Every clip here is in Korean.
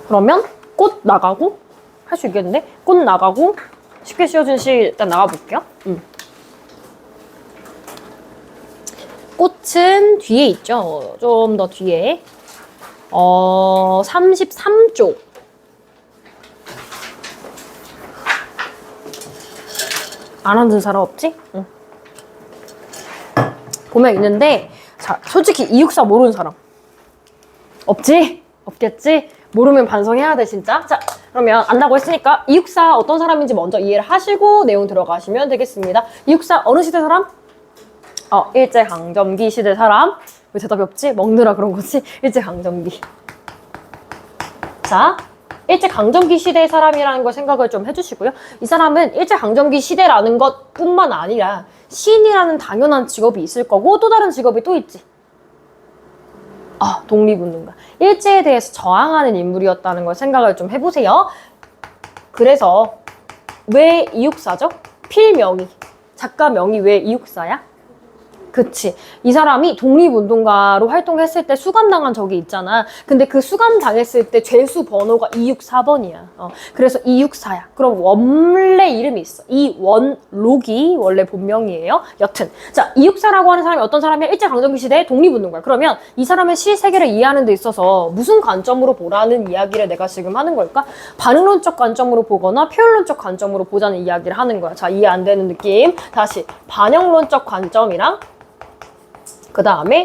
그러면 꽃 나가고 할 수 있겠는데? 꽃 나가고 쉽게 씌워진 시 일단 나가볼게요. 꽃은 뒤에 있죠. 좀 더 뒤에 33쪽. 안 앉은 사람 없지? 응. 보면 있는데, 자, 솔직히 264 모르는 사람 없지? 없겠지? 모르면 반성해야 돼, 진짜. 자, 그러면 안다고 했으니까 264 어떤 사람인지 먼저 이해를 하시고 내용 들어가시면 되겠습니다. 264 어느 시대 사람? 일제강점기 시대 사람. 왜 대답이 없지? 먹느라 그런 거지? 일제강점기. 자, 일제강점기 시대의 사람이라는 걸 생각을 좀 해주시고요. 이 사람은 일제강점기 시대라는 것뿐만 아니라 시인이라는 당연한 직업이 있을 거고 또 다른 직업이 또 있지. 독립운동가. 일제에 대해서 저항하는 인물이었다는 걸 생각을 좀 해보세요. 그래서 왜 264죠? 필명이. 작가 명이 왜 264야? 그치. 이 사람이 독립운동가로 활동했을 때 수감당한 적이 있잖아. 근데 그 수감당했을 때 죄수 번호가 264번이야. 그래서 264야. 그럼 원래 이름이 있어. 이원록이 원래 본명이에요. 여튼. 자, 264라고 하는 사람이 어떤 사람이야? 일제강점기 시대의 독립운동가. 그러면 이 사람의 시 세계를 이해하는 데 있어서 무슨 관점으로 보라는 이야기를 내가 지금 하는 걸까? 반응론적 관점으로 보거나 표현론적 관점으로 보자는 이야기를 하는 거야. 자, 이해 안 되는 느낌. 다시. 반영론적 관점이랑 그 다음에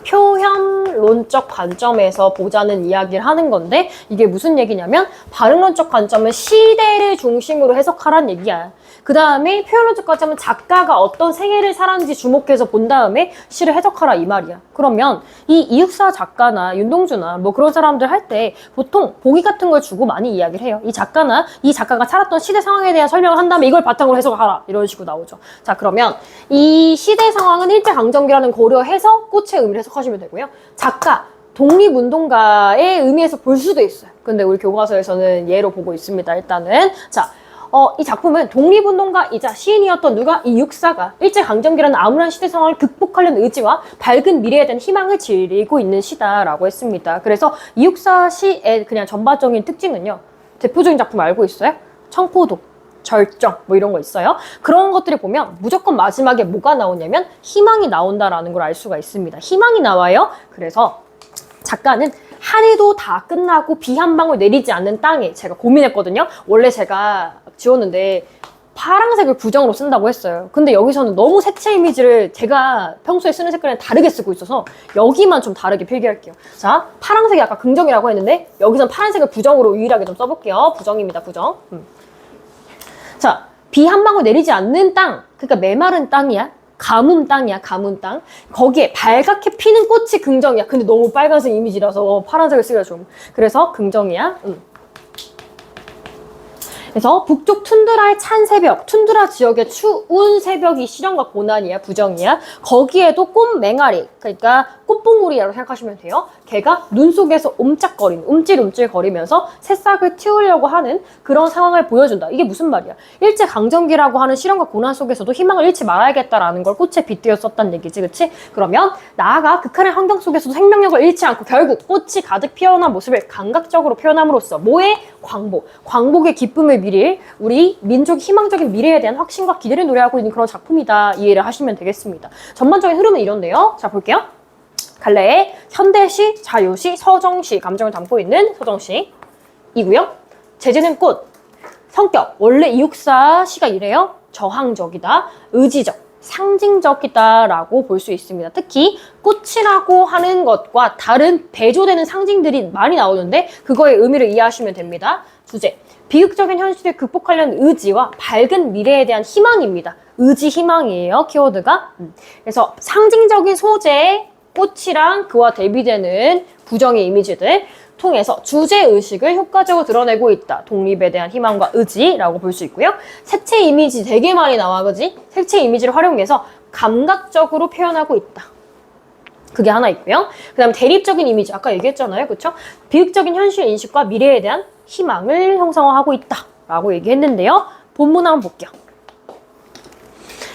표현론적 관점에서 보자는 이야기를 하는 건데 이게 무슨 얘기냐면 반응론적 관점은 시대를 중심으로 해석하라는 얘기야. 그 다음에 표현론적 관점은 작가가 어떤 생애를 살았는지 주목해서 본 다음에 시를 해석하라 이 말이야. 그러면 이 이육사 작가나 윤동주나 뭐 그런 사람들 할 때 보통 보기 같은 걸 주고 많이 이야기를 해요. 이 작가나 이 작가가 살았던 시대 상황에 대한 설명을 한 다음에 이걸 바탕으로 해석하라 이런 식으로 나오죠. 자, 그러면 이 시대 상황은 일제강점기라는 고려해서 꽃의 의미를 해석하시면 되고요. 작가 독립운동가의 의미에서 볼 수도 있어요. 근데 우리 교과서에서는 예로 보고 있습니다. 일단은 자, 이 작품은 독립운동가이자 시인이었던 누가? 이 육사가 일제강점기라는 암울한 시대 상황을 극복하려는 의지와 밝은 미래에 대한 희망을 지니고 있는 시다라고 했습니다. 그래서 이 육사 시의 그냥 전반적인 특징은요. 대표적인 작품 알고 있어요? 청포도, 절정 뭐 이런 거 있어요. 그런 것들을 보면 무조건 마지막에 뭐가 나오냐면 희망이 나온다라는 걸 알 수가 있습니다. 희망이 나와요. 그래서 작가는 한 해도 다 끝나고 비 한 방울 내리지 않는 땅에 제가 고민했거든요. 원래 제가 지웠는데 파란색을 부정으로 쓴다고 했어요. 근데 여기서는 너무 색채 이미지를 제가 평소에 쓰는 색깔이랑 다르게 쓰고 있어서 여기만 좀 다르게 필기할게요. 자, 파란색이 아까 긍정이라고 했는데 여기선 파란색을 부정으로 유일하게 좀 써볼게요. 부정입니다. 부정. 자, 비 한 방울 내리지 않는 땅. 그러니까 메마른 땅이야. 가뭄 땅이야. 가뭄 땅. 거기에 발갛게 피는 꽃이 긍정이야. 근데 너무 빨간색 이미지라서 파란색을 쓰기가 좀. 그래서 긍정이야. 그래서 북쪽 툰드라의 찬 새벽, 툰드라 지역의 추운 새벽이 시련과 고난이야, 부정이야. 거기에도 꽃 맹아리, 그러니까 꽃봉오리라고 생각하시면 돼요. 걔가 눈 속에서 옴짝거리는, 움찔움찔 거리면서 새싹을 틔우려고 하는 그런 상황을 보여준다. 이게 무슨 말이야? 일제강점기라고 하는 시련과 고난 속에서도 희망을 잃지 말아야겠다라는 걸 꽃에 빗대어 썼단 얘기지, 그치? 그러면 나아가 극한의 환경 속에서도 생명력을 잃지 않고 결국 꽃이 가득 피어난 모습을 감각적으로 표현함으로써 뭐의? 광복. 광복의 기쁨을 미릴 우리 민족 희망적인 미래에 대한 확신과 기대를 노래하고 있는 그런 작품이다. 이해를 하시면 되겠습니다. 전반적인 흐름은 이런데요. 자, 볼게요. 갈래의 현대시, 자유시, 서정시 감정을 담고 있는 서정시이고요. 제재는 꽃. 성격. 원래 이육사 시가 이래요. 저항적이다. 의지적. 상징적이다 라고 볼 수 있습니다. 특히 꽃이라고 하는 것과 다른 대조되는 상징들이 많이 나오는데 그거의 의미를 이해하시면 됩니다. 주제, 비극적인 현실을 극복하려는 의지와 밝은 미래에 대한 희망입니다. 의지, 희망이에요. 키워드가. 그래서 상징적인 소재의 꽃이랑 그와 대비되는 부정의 이미지들 통해서 주제의식을 효과적으로 드러내고 있다. 독립에 대한 희망과 의지라고 볼 수 있고요. 색채 이미지 되게 많이 나와, 그지? 색채 이미지를 활용해서 감각적으로 표현하고 있다. 그게 하나 있고요. 그 다음에 대립적인 이미지, 아까 얘기했잖아요. 그쵸? 비극적인 현실 인식과 미래에 대한 희망을 형성하고 있다. 라고 얘기했는데요. 본문 한번 볼게요.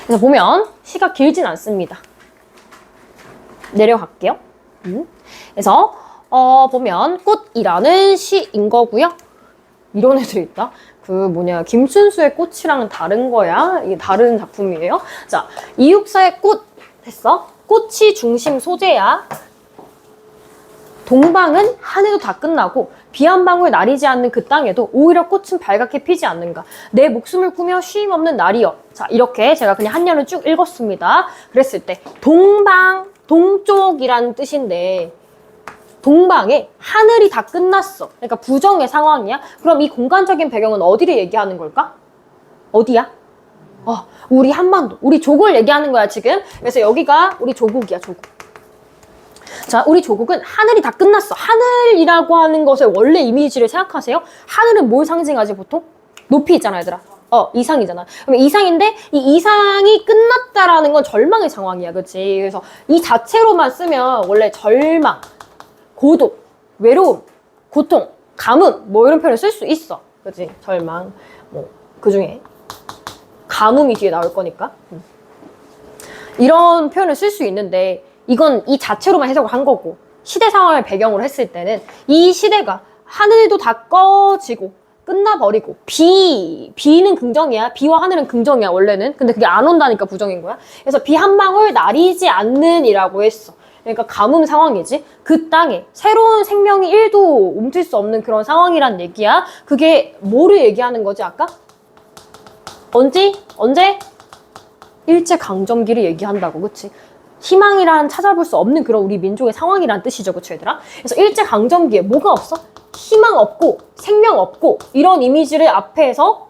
그래서 보면 시가 길진 않습니다. 내려갈게요. 그래서 보면 꽃이라는 시인 거고요. 이런 애들이 있다. 김춘수의 꽃이랑은 다른 거야. 이게 다른 작품이에요. 자, 이육사의 꽃 했어. 꽃이 중심 소재야. 동방은 한 해도 다 끝나고 비 한 방울 나리지 않는 그 땅에도 오히려 꽃은 발갛게 피지 않는가. 내 목숨을 꾸며 쉼 없는 날이여. 자, 이렇게 제가 그냥 한년을 쭉 읽었습니다. 그랬을 때 동방, 동쪽이라는 뜻인데 동방에 하늘이 다 끝났어. 그러니까 부정의 상황이야. 그럼 이 공간적인 배경은 어디를 얘기하는 걸까? 어디야? 우리 한반도, 우리 조국을 얘기하는 거야 지금. 그래서 여기가 우리 조국이야, 조국. 자, 우리 조국은 하늘이 다 끝났어. 하늘이라고 하는 것의 원래 이미지를 생각하세요. 하늘은 뭘 상징하지 보통? 높이 있잖아, 얘들아. 이상이잖아. 그러면 이상인데 이 이상이 끝났다라는 건 절망의 상황이야, 그렇지? 그래서 이 자체로만 쓰면 원래 절망, 고독, 외로움, 고통, 가뭄 뭐 이런 표현을 쓸 수 있어, 그렇지? 절망, 뭐 그 중에 가뭄이 뒤에 나올 거니까 이런 표현을 쓸 수 있는데 이건 이 자체로만 해석을 한 거고 시대 상황을 배경으로 했을 때는 이 시대가 하늘도 다 꺼지고 끝나버리고 비는 긍정이야. 비와 하늘은 긍정이야 원래는. 근데 그게 안 온다니까 부정인 거야. 그래서 비 한 방울 나리지 않는 이라고 했어. 그러니까 가뭄 상황이지. 그 땅에 새로운 생명이 1도 움틀 수 없는 그런 상황이란 얘기야. 그게 뭐를 얘기하는 거지 아까? 언제? 일제강점기를 얘기한다고, 그치? 희망이란 찾아볼 수 없는 그런 우리 민족의 상황이란 뜻이죠, 그치 얘들아? 그래서 일제강점기에 뭐가 없어? 희망 없고 생명 없고 이런 이미지를 앞에서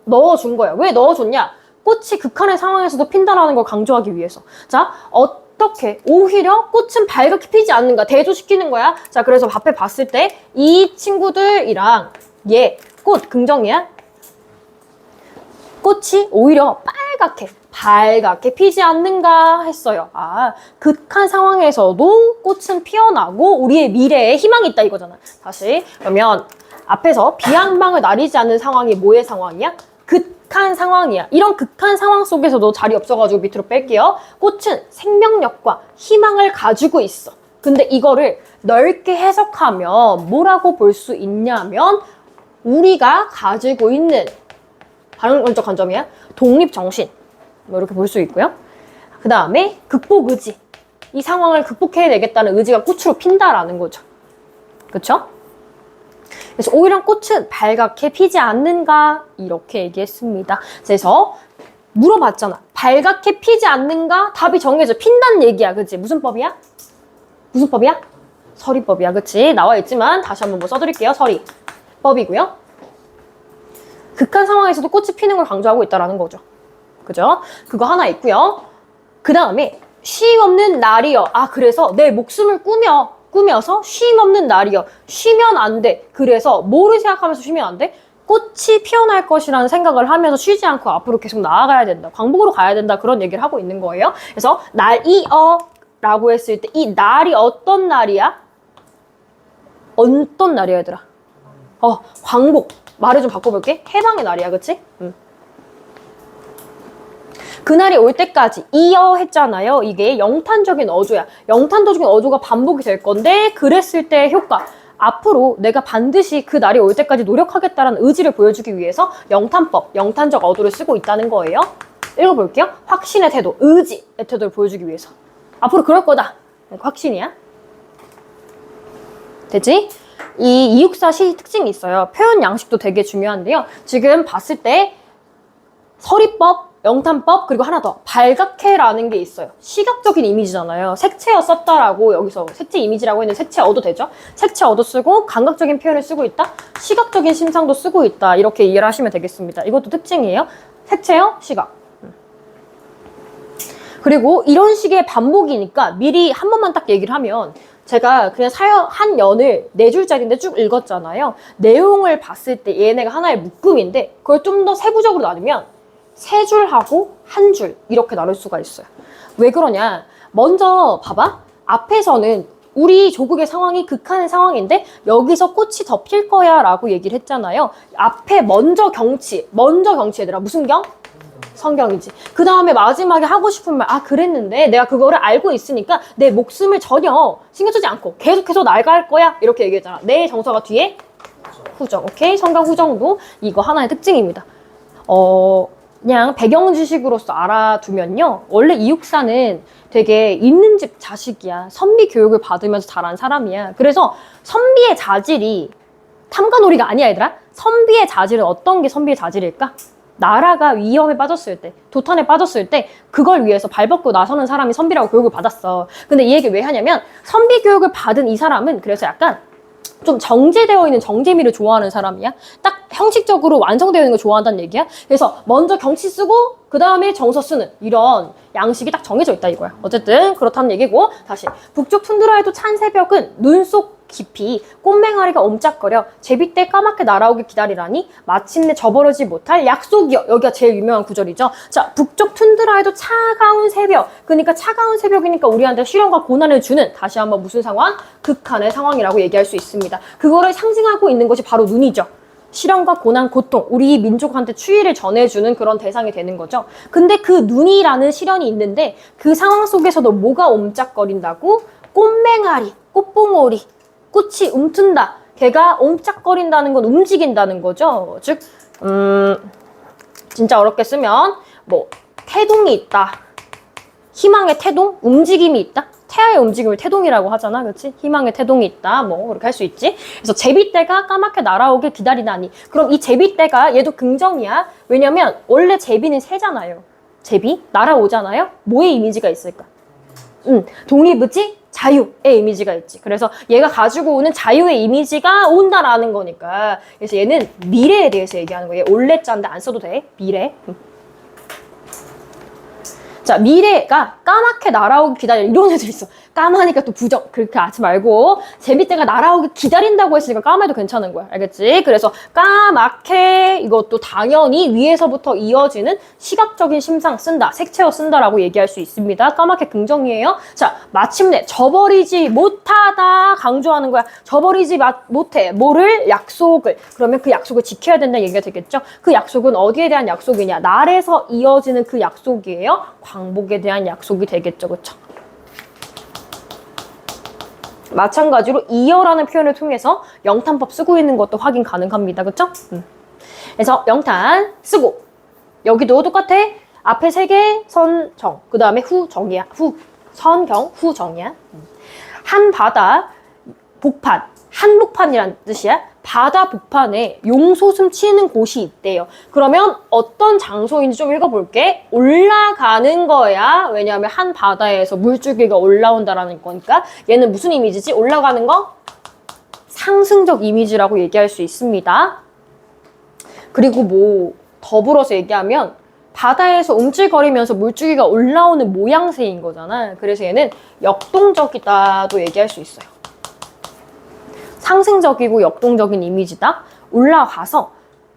넣어준 거야. 왜 넣어줬냐? 꽃이 극한의 상황에서도 핀다라는 걸 강조하기 위해서. 자, 어떻게 오히려 꽃은 발갛게 피지 않는가 대조시키는 거야. 자, 그래서 앞에 봤을 때 이 친구들이랑 얘 꽃 긍정이야. 꽃이 오히려 발갛게 피지 않는가 했어요. 극한 상황에서도 꽃은 피어나고 우리의 미래에 희망이 있다 이거잖아. 다시 그러면 앞에서 비 한 방울 나리지 않는 상황이 뭐의 상황이야? 극한 상황이야. 이런 극한 상황 속에서도 자리 없어가지고 밑으로 뺄게요. 꽃은 생명력과 희망을 가지고 있어. 근데 이거를 넓게 해석하면 뭐라고 볼 수 있냐면 우리가 가지고 있는 발언적 관점이야. 독립정신 뭐 이렇게 볼 수 있고요. 그 다음에 극복 의지. 이 상황을 극복해내겠다는 의지가 꽃으로 핀다라는 거죠. 그쵸? 그래서 오히려 꽃은 발갛게 피지 않는가 이렇게 얘기했습니다. 그래서 물어봤잖아. 발갛게 피지 않는가? 답이 정해져. 핀다는 얘기야. 그치? 무슨 법이야? 무슨 법이야? 서리법이야. 그치? 나와 있지만 다시 한번 뭐 써드릴게요. 서리법이고요. 극한 상황에서도 꽃이 피는 걸 강조하고 있다는 거죠. 그죠? 그거 하나 있고요. 그 다음에 쉼 없는 날이여. 그래서 내 목숨을 꾸며서 쉼 없는 날이여. 쉬면 안 돼. 그래서 뭐를 생각하면서 쉬면 안 돼? 꽃이 피어날 것이라는 생각을 하면서 쉬지 않고 앞으로 계속 나아가야 된다. 광복으로 가야 된다. 그런 얘기를 하고 있는 거예요. 그래서 날이여 라고 했을 때 이 날이 어떤 날이야? 어떤 날이야 얘들아? 광복. 말을 좀 바꿔볼게. 해방의 날이야, 그치? 그날이 올 때까지 이어 했잖아요. 이게 영탄적인 어조야. 영탄적인 어조가 반복이 될 건데 그랬을 때의 효과. 앞으로 내가 반드시 그 날이 올 때까지 노력하겠다는 의지를 보여주기 위해서 영탄법, 영탄적 어조를 쓰고 있다는 거예요. 읽어볼게요. 확신의 태도, 의지의 태도를 보여주기 위해서. 앞으로 그럴 거다. 확신이야. 됐지? 이 이육사 시 특징이 있어요. 표현 양식도 되게 중요한데요. 지금 봤을 때 서리법, 영탄법, 그리고 하나 더 발각해라는 게 있어요. 시각적인 이미지잖아요. 색채어 썼다라고 여기서 색채 이미지라고 했는데 색채어도 되죠. 색채어도 쓰고 감각적인 표현을 쓰고 있다. 시각적인 심상도 쓰고 있다. 이렇게 이해를 하시면 되겠습니다. 이것도 특징이에요. 색채어, 시각. 그리고 이런 식의 반복이니까 미리 한 번만 딱 얘기를 하면 제가 그냥 한 연을 4줄짜리인데 쭉 읽었잖아요. 내용을 봤을 때 얘네가 하나의 묶음인데 그걸 좀 더 세부적으로 나누면 3줄하고 1줄 이렇게 나눌 수가 있어요. 왜 그러냐? 먼저 봐봐. 앞에서는 우리 조국의 상황이 극한의 상황인데 여기서 꽃이 더 필 거야 라고 얘기를 했잖아요. 앞에 먼저 경치 얘들아. 무슨 경? 성경이지. 그 다음에 마지막에 하고 싶은 말, 아, 그랬는데 내가 그거를 알고 있으니까 내 목숨을 전혀 신경 쓰지 않고 계속해서 나아갈 거야. 이렇게 얘기했잖아. 내 정서가 뒤에 후정. 오케이? 성경 후정도 이거 하나의 특징입니다. 그냥 배경 지식으로서 알아두면요. 원래 이육사는 되게 있는 집 자식이야. 선비 교육을 받으면서 자란 사람이야. 그래서 선비의 자질이 탐관오리가 아니야, 얘들아. 선비의 자질은 어떤 게 선비의 자질일까? 나라가 위험에 빠졌을 때, 도탄에 빠졌을 때 그걸 위해서 발벗고 나서는 사람이 선비라고 교육을 받았어. 근데 이 얘기 왜 하냐면 선비 교육을 받은 이 사람은 그래서 약간 좀 정제되어 있는 정제미를 좋아하는 사람이야. 딱 형식적으로 완성되어 있는 걸 좋아한다는 얘기야. 그래서 먼저 경치 쓰고 그 다음에 정서 쓰는 이런 양식이 딱 정해져 있다 이거야. 어쨌든 그렇다는 얘기고, 다시 북쪽 툰드라에도 찬 새벽은 눈 속 깊이 꽃맹아리가 옴짝거려 제비떼 까맣게 날아오길 기다리라니 마침내 저버리지 못할 약속이여. 여기가 제일 유명한 구절이죠. 자, 북쪽 툰드라에도 차가운 새벽. 그러니까 차가운 새벽이니까 우리한테 시련과 고난을 주는, 다시 한번 무슨 상황? 극한의 상황이라고 얘기할 수 있습니다. 그거를 상징하고 있는 것이 바로 눈이죠. 시련과 고난, 고통, 우리 민족한테 추위를 전해주는 그런 대상이 되는 거죠. 근데 그 눈이라는 시련이 있는데 그 상황 속에서도 뭐가 옴짝거린다고? 꽃맹아리, 꽃봉오리, 꽃이 움튼다. 걔가 옴짝거린다는 건 움직인다는 거죠. 즉, 진짜 어렵게 쓰면 뭐 태동이 있다. 희망의 태동? 움직임이 있다? 태아의 움직임을 태동이라고 하잖아. 그렇지? 희망의 태동이 있다. 뭐 그렇게 할 수 있지. 그래서 제비떼가 까맣게 날아오길 기다리다니. 그럼 이 제비떼가 얘도 긍정이야. 왜냐면 원래 제비는 새잖아요. 제비? 날아오잖아요. 뭐의 이미지가 있을까? 독립의지? 자유의 이미지가 있지. 그래서 얘가 가지고 오는 자유의 이미지가 온다라는 거니까. 그래서 얘는 미래에 대해서 얘기하는 거예요. 올레자인데 안 써도 돼. 미래. 자, 미래가 까맣게 날아오기 기다려. 이런 애들 있어. 까마니까 또 부정. 그렇게 하지 말고 제비떼가 날아오기 기다린다고 했으니까 까마도 괜찮은 거야. 알겠지? 그래서 까맣게 이것도 당연히 위에서부터 이어지는 시각적인 심상 쓴다. 색채어 쓴다라고 얘기할 수 있습니다. 까맣게 긍정이에요. 자, 마침내 저버리지 못하다 강조하는 거야. 저버리지 못해. 뭐를? 약속을. 그러면 그 약속을 지켜야 된다는 얘기가 되겠죠? 그 약속은 어디에 대한 약속이냐? 날에서 이어지는 그 약속이에요. 광복에 대한 약속이 되겠죠. 그쵸? 마찬가지로 이어라는 표현을 통해서 영탄법 쓰고 있는 것도 확인 가능합니다. 그쵸? 그래서 영탄 쓰고 여기도 똑같아. 앞에 세 개 선정, 그 다음에 후정이야. 선경, 후정이야. 한 바다 복판, 한복판이란 뜻이야. 바다 복판에 용솟음 치는 곳이 있대요. 그러면 어떤 장소인지 좀 읽어볼게. 올라가는 거야. 왜냐하면 한 바다에서 물줄기가 올라온다라는 거니까. 얘는 무슨 이미지지? 올라가는 거? 상승적 이미지라고 얘기할 수 있습니다. 그리고 뭐 더불어서 얘기하면 바다에서 움찔거리면서 물줄기가 올라오는 모양새인 거잖아. 그래서 얘는 역동적이다도 얘기할 수 있어요. 상승적이고 역동적인 이미지다. 올라가서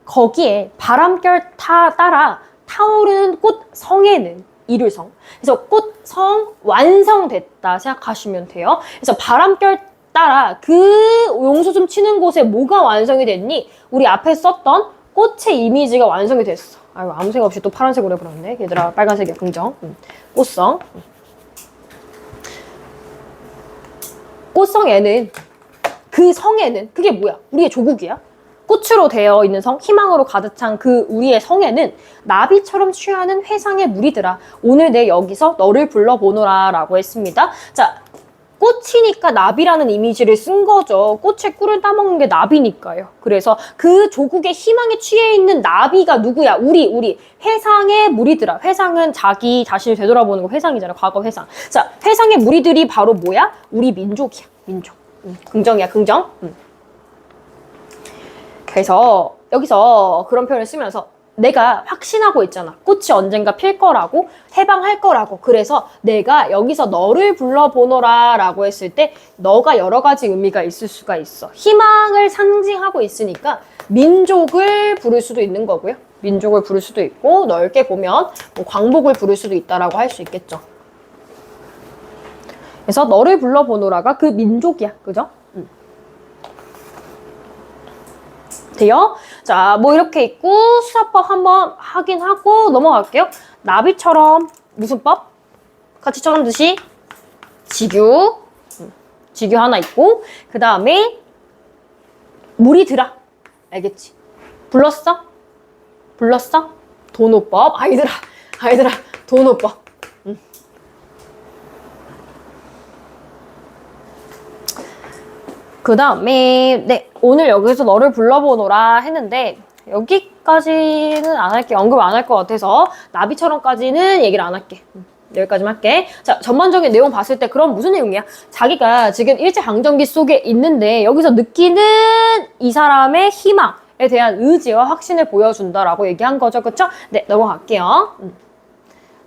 거기에 바람결 따라 타오르는 꽃성에는 이룰성. 그래서 꽃성 완성됐다 생각하시면 돼요. 그래서 바람결 따라 그 용솟음 치는 곳에 뭐가 완성이 됐니? 우리 앞에 썼던 꽃의 이미지가 완성이 됐어. 아유, 아무 생각 없이 또 파란색으로 해버렸네. 얘들아, 빨간색이야, 긍정. 꽃성. 꽃성에는, 그 성에는, 그게 뭐야? 우리의 조국이야? 꽃으로 되어 있는 성, 희망으로 가득 찬 그 우리의 성에는 나비처럼 취하는 회상의 무리들아. 오늘 내 여기서 너를 불러보노라 라고 했습니다. 자, 꽃이니까 나비라는 이미지를 쓴 거죠. 꽃의 꿀을 따먹는 게 나비니까요. 그래서 그 조국의 희망에 취해 있는 나비가 누구야? 우리. 회상의 무리들아. 회상은 자기 자신을 되돌아보는 거 회상이잖아. 과거 회상. 자, 회상의 무리들이 바로 뭐야? 우리 민족이야. 민족. 긍정이야, 긍정. 그래서 여기서 그런 표현을 쓰면서 내가 확신하고 있잖아. 꽃이 언젠가 필 거라고, 해방할 거라고. 그래서 내가 여기서 너를 불러보노라 라고 했을 때 너가 여러 가지 의미가 있을 수가 있어. 희망을 상징하고 있으니까 민족을 부를 수도 있는 거고요. 민족을 부를 수도 있고, 넓게 보면 뭐 광복을 부를 수도 있다라고 할 수 있겠죠. 그래서 너를 불러보노라가 그 민족이야. 그죠? 돼요? 자, 뭐 이렇게 있고 수사법 한번 확인하고 넘어갈게요. 나비처럼 무슨 법? 같이 쳐놓듯이 직유, 직유 하나 있고 그 다음에 물이 들어. 알겠지? 불렀어? 불렀어? 도노법. 아이들아 도노법. 그 다음에 네, 오늘 여기서 너를 불러보노라 했는데 여기까지는 안 할게. 언급 안 할 것 같아서 나비처럼까지는 얘기를 안 할게. 여기까지만 할게. 자, 전반적인 내용 봤을 때 그럼 무슨 내용이야? 자기가 지금 일제강점기 속에 있는데 여기서 느끼는 이 사람의 희망에 대한 의지와 확신을 보여준다라고 얘기한 거죠. 그쵸? 네, 넘어갈게요.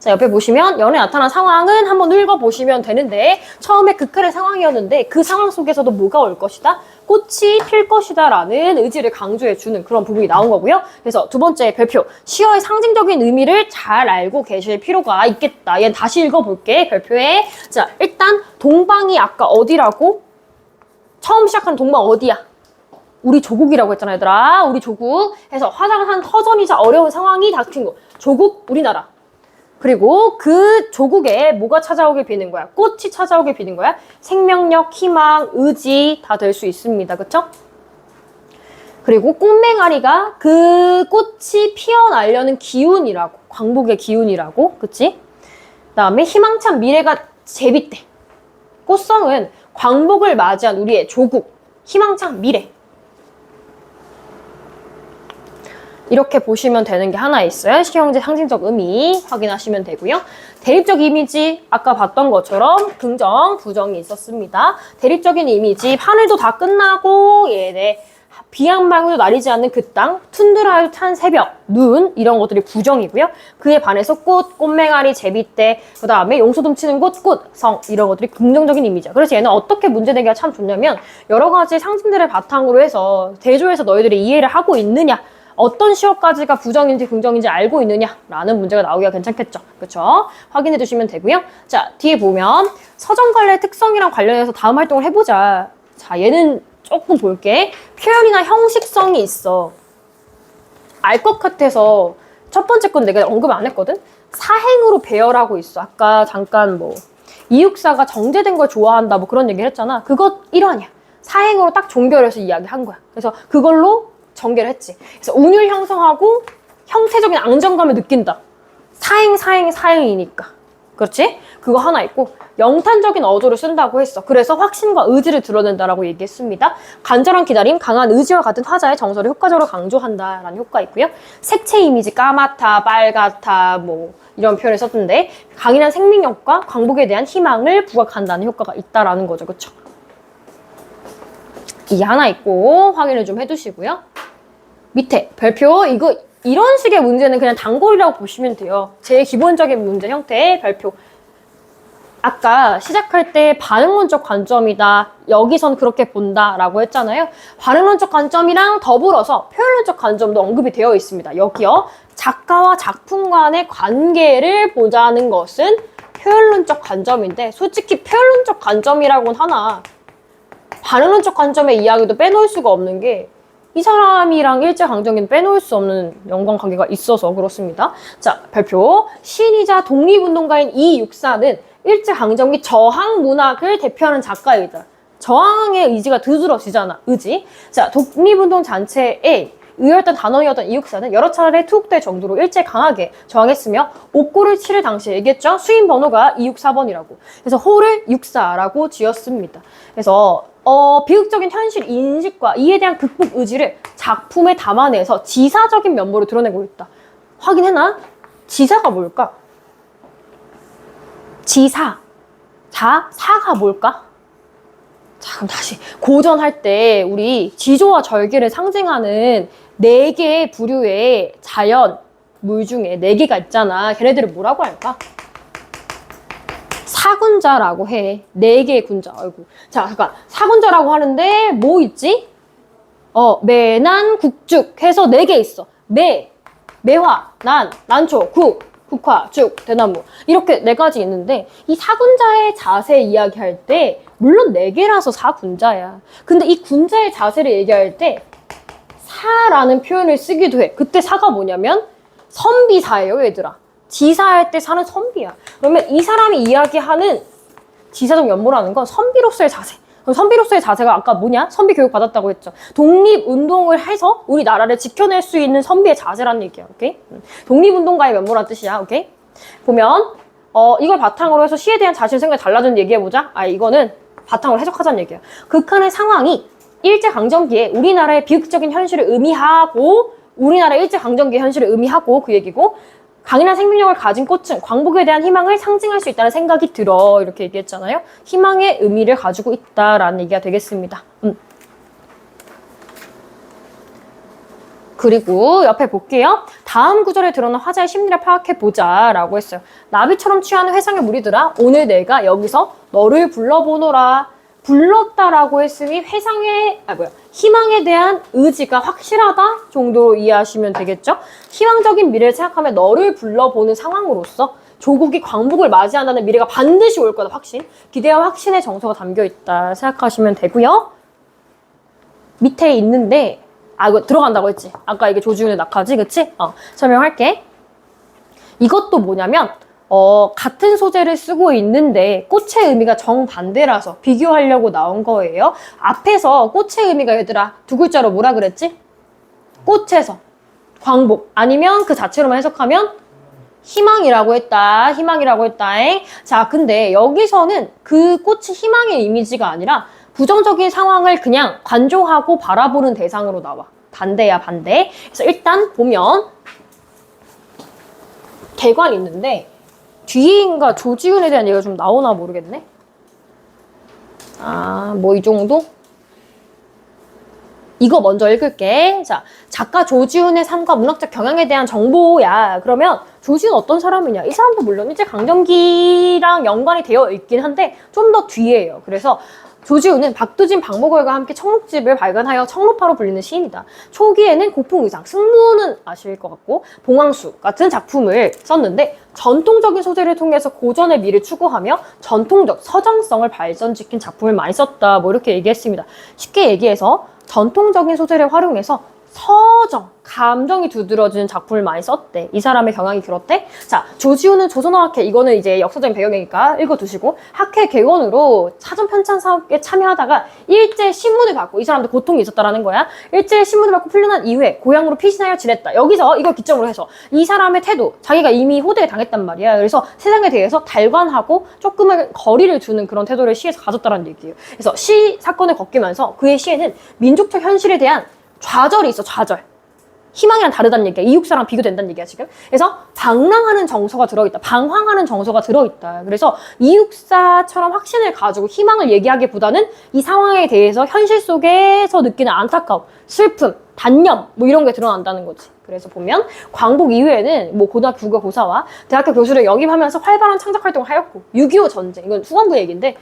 자, 옆에 보시면 연에 나타난 상황은 한번 읽어보시면 되는데 처음에 극한의 상황이었는데 그 상황 속에서도 뭐가 올 것이다? 꽃이 필 것이다 라는 의지를 강조해주는 그런 부분이 나온 거고요. 그래서 두 번째 별표, 시어의 상징적인 의미를 잘 알고 계실 필요가 있겠다. 얘는 다시 읽어볼게. 별표에. 자, 일단 동방이 아까 어디라고? 처음 시작한 동방 어디야? 우리 조국이라고 했잖아, 얘들아. 우리 조국. 해서 화장한 터전이자 어려운 상황이 닥친 거. 조국, 우리나라. 그리고 그 조국에 뭐가 찾아오게 비는 거야? 꽃이 찾아오게 비는 거야? 생명력, 희망, 의지 다 될 수 있습니다. 그쵸? 그리고 꽃맹아리가 그 꽃이 피어나려는 기운이라고. 광복의 기운이라고. 그치? 그 다음에 희망찬 미래가 제비때. 꽃성은 광복을 맞이한 우리의 조국. 희망찬 미래. 이렇게 보시면 되는 게 하나 있어요. 시형제 상징적 의미 확인하시면 되고요. 대립적 이미지 아까 봤던 것처럼 긍정, 부정이 있었습니다. 대립적인 이미지 하늘도 다 끝나고 얘네 비 한 방울도 내리지 않는 그 땅, 툰드라에 찬 새벽, 눈 이런 것들이 부정이고요. 그에 반해서 꽃, 꽃맹아리, 제비때, 그 다음에 용소 듬치는 곳, 꽃, 성 이런 것들이 긍정적인 이미지야. 그래서 얘는 어떻게 문제내기가 참 좋냐면 여러 가지 상징들을 바탕으로 해서 대조해서 너희들이 이해를 하고 있느냐 어떤 시어까지가 부정인지 긍정인지 알고 있느냐라는 문제가 나오기가 괜찮겠죠. 그렇죠? 확인해 주시면 되고요. 자, 뒤에 보면 서점관리의 특성이랑 관련해서 다음 활동을 해보자. 자, 얘는 조금 볼게. 표현이나 형식성이 있어. 알 것 같아서 첫 번째 건 내가 언급 안 했거든? 사행으로 배열하고 있어. 아까 잠깐 뭐 이육사가 정제된 걸 좋아한다 뭐 그런 얘기를 했잖아. 그것 일환이야. 사행으로 딱 종결해서 이야기한 거야. 그래서 그걸로 전개를 했지. 그래서 운율 형성하고 형태적인 안정감을 느낀다. 사행이니까. 그렇지? 그거 하나 있고 영탄적인 어조를 쓴다고 했어. 그래서 확신과 의지를 드러낸다라고 얘기했습니다. 간절한 기다림, 강한 의지와 같은 화자의 정서를 효과적으로 강조한다라는 효과 있고요. 색채 이미지, 까맣다, 빨갛다, 뭐 이런 표현을 썼던데 강인한 생명력과 광복에 대한 희망을 부각한다는 효과가 있다라는 거죠. 그렇죠? 이게 하나 있고 확인을 좀 해두시고요. 밑에 별표 이거 이런 식의 문제는 그냥 단골이라고 보시면 돼요. 제일 기본적인 문제 형태의 별표. 아까 시작할 때 반응론적 관점이다. 여기선 그렇게 본다 라고 했잖아요. 반응론적 관점이랑 더불어서 표현론적 관점도 언급이 되어 있습니다. 여기요. 작가와 작품 간의 관계를 보자는 것은 표현론적 관점인데 솔직히 표현론적 관점이라고는 하나 반응론적 관점의 이야기도 빼놓을 수가 없는 게 이 사람이랑 일제강점기는 빼놓을 수 없는 연관관계가 있어서 그렇습니다. 자, 별표. 시인이자 독립운동가인 이육사는 일제강점기 저항 문학을 대표하는 작가이다. 저항의 의지가 두드러지잖아. 의지. 자, 독립운동 잔치에 의열단 단원이었던 이육사는 여러 차례 투옥될 정도로 일제 강하게 저항했으며 옥고를 치를 당시에 얘기했죠. 수인 번호가 264번이라고. 그래서 호를 육사라고 지었습니다. 그래서 비극적인 현실 인식과 이에 대한 극복 의지를 작품에 담아내서 지사적인 면모를 드러내고 있다. 확인해놔. 지사가 뭘까? 지사. 사가 뭘까? 자, 그럼 다시 고전할 때 우리 지조와 절개를 상징하는 4개의 부류의 자연, 물 중에 4개가 있잖아. 걔네들을 뭐라고 할까? 사군자라고 해. 4개의 군자. 아이고. 자, 잠깐. 사군자라고 하는데 뭐 있지? 매난, 국죽 해서 4개 있어. 매화, 난초, 국화, 죽, 대나무. 이렇게 4가지 있는데 이 사군자의 자세 이야기할 때 물론 4개라서 사군자야. 근데 이 군자의 자세를 얘기할 때 사라는 표현을 쓰기도 해. 그때 사가 뭐냐면 선비사예요, 얘들아. 지사할 때 사는 선비야. 그러면 이 사람이 이야기하는 지사적 면모라는 건 선비로서의 자세. 그럼 선비로서의 자세가 아까 뭐냐? 선비 교육 받았다고 했죠. 독립운동을 해서 우리나라를 지켜낼 수 있는 선비의 자세라는 얘기야. 오케이? 독립운동가의 면모란 뜻이야. 오케이? 보면 이걸 바탕으로 해서 시에 대한 자신 생각이 달라지는 얘기해보자. 이거는 바탕으로 해석하자는 얘기야. 극한의 상황이 일제강점기에 우리나라의 비극적인 현실을 의미하고 우리나라의 일제강점기의 현실을 의미하고 그 얘기고 강인한 생명력을 가진 꽃은 광복에 대한 희망을 상징할 수 있다는 생각이 들어. 이렇게 얘기했잖아요. 희망의 의미를 가지고 있다라는 얘기가 되겠습니다. 그리고 옆에 볼게요. 다음 구절에 드러난 화자의 심리를 파악해보자 라고 했어요. 나비처럼 취하는 회상의 무리들아, 오늘 내가 여기서 너를 불러보노라. 불렀다라고 했으니 희망에 대한 의지가 확실하다 정도로 이해하시면 되겠죠? 희망적인 미래를 생각하면 너를 불러보는 상황으로서 조국이 광복을 맞이한다는 미래가 반드시 올 거다, 확신. 기대와 확신의 정서가 담겨있다 생각하시면 되고요. 밑에 있는데 이거 들어간다고 했지? 아까 이게 조지훈의 낙하지, 그치? 설명할게. 이것도 뭐냐면 같은 소재를 쓰고 있는데 꽃의 의미가 정반대라서 비교하려고 나온 거예요. 앞에서 꽃의 의미가 얘들아 두 글자로 뭐라 그랬지? 꽃에서 광복 아니면 그 자체로만 해석하면 희망이라고 했다. 희망이라고 했다잉. 자, 근데 여기서는 그 꽃이 희망의 이미지가 아니라 부정적인 상황을 그냥 관조하고 바라보는 대상으로 나와. 반대야, 반대. 그래서 일단 보면 개관이 있는데 뒤인가 조지훈에 대한 얘기가 좀 나오나 모르겠네. 뭐 이 정도? 이거 먼저 읽을게. 자, 작가 조지훈의 삶과 문학적 경향에 대한 정보야. 그러면 조지훈 어떤 사람이냐? 이 사람도 물론 일제강점기랑 연관이 되어 있긴 한데 좀 더 뒤에요. 그래서 조지훈은 박두진, 박목월과 함께 청록집을 발간하여 청록파로 불리는 시인이다. 초기에는 고풍의상, 승무는 아실 것 같고 봉황수 같은 작품을 썼는데 전통적인 소재를 통해서 고전의 미를 추구하며 전통적 서정성을 발전시킨 작품을 많이 썼다. 뭐 이렇게 얘기했습니다. 쉽게 얘기해서 전통적인 소재를 활용해서 서정, 감정이 두드러지는 작품을 많이 썼대. 이 사람의 경향이 그렇대. 자, 조지훈은 조선어학회, 이거는 이제 역사적인 배경이니까 읽어두시고 학회 객원으로 사전 편찬 사업에 참여하다가 일제 신문을 받고 이 사람도 고통이 있었다라는 거야. 일제 신문을 받고 풀려난 이후에 고향으로 피신하여 지냈다. 여기서 이걸 기점으로 해서 이 사람의 태도, 자기가 이미 호되에 당했단 말이야. 그래서 세상에 대해서 달관하고 조금의 거리를 두는 그런 태도를 시에서 가졌다는 얘기예요. 그래서 시 사건을 겪으면서 그의 시에는 민족적 현실에 대한 좌절이 있어, 좌절. 희망이랑 다르다는 얘기야. 이육사랑 비교된다는 얘기야, 지금. 그래서 방랑하는 정서가 들어있다. 방황하는 정서가 들어있다. 그래서 이육사처럼 확신을 가지고 희망을 얘기하기보다는 이 상황에 대해서 현실 속에서 느끼는 안타까움, 슬픔, 단념 뭐 이런 게 드러난다는 거지. 그래서 보면 광복 이후에는 뭐 고등학교 국어고사와 대학교 교수를 영입하면서 활발한 창작활동을 하였고 6.25 전쟁, 이건 후반부 얘기인데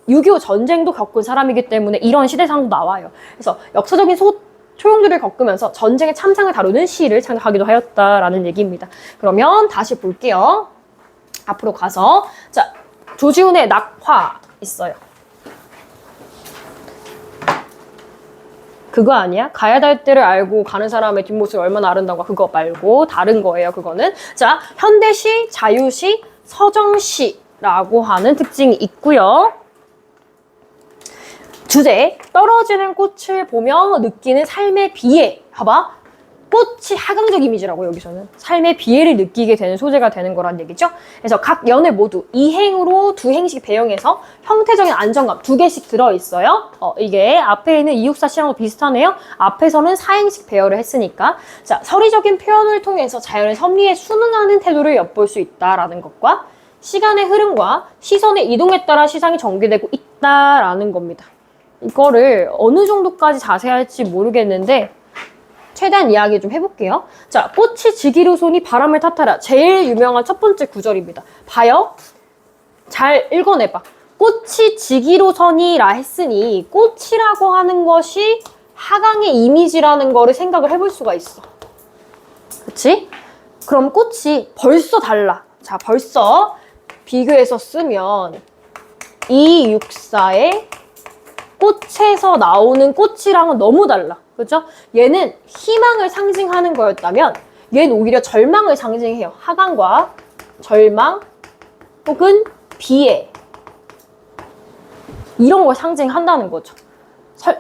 6.25 전쟁도 겪은 사람이기 때문에 이런 시대상도 나와요. 그래서 역사적인 초용들을 겪으면서 전쟁의 참상을 다루는 시를 창작하기도 하였다라는 얘기입니다. 그러면 다시 볼게요. 앞으로 가서 자, 조지훈의 낙화 있어요. 그거 아니야? 가야 될 때를 알고 가는 사람의 뒷모습이 얼마나 아름다운가 그거 말고 다른 거예요. 그거는 자, 현대시, 자유시, 서정시라고 하는 특징이 있고요. 주제, 떨어지는 꽃을 보며 느끼는 삶의 비애. 봐봐. 꽃이 하강적 이미지라고 여기서는. 삶의 비애를 느끼게 되는 소재가 되는 거란 얘기죠. 그래서 각 연을 모두 2행으로 2행씩 배영해서 형태적인 안정감 2개씩 들어있어요. 이게 앞에 있는 이육사 시랑도 비슷하네요. 앞에서는 4행씩 배열을 했으니까. 자, 서리적인 표현을 통해서 자연의 섭리에 순응하는 태도를 엿볼 수 있다라는 것과 시간의 흐름과 시선의 이동에 따라 시상이 전개되고 있다라는 겁니다. 이거를 어느 정도까지 자세할지 모르겠는데 최대한 이야기 좀 해볼게요. 자, 꽃이 지기로소니 바람을 탓하라. 제일 유명한 첫 번째 구절입니다. 봐요. 잘 읽어내봐. 꽃이 지기로선이라 했으니 꽃이라고 하는 것이 하강의 이미지라는 거를 생각을 해볼 수가 있어. 그치? 그럼 꽃이 벌써 달라. 자, 벌써 비교해서 쓰면 이 육사의 꽃에서 나오는 꽃이랑은 너무 달라. 그죠? 얘는 희망을 상징하는 거였다면 얘는 오히려 절망을 상징해요. 하강과 절망 혹은 비애 이런 걸 상징한다는 거죠.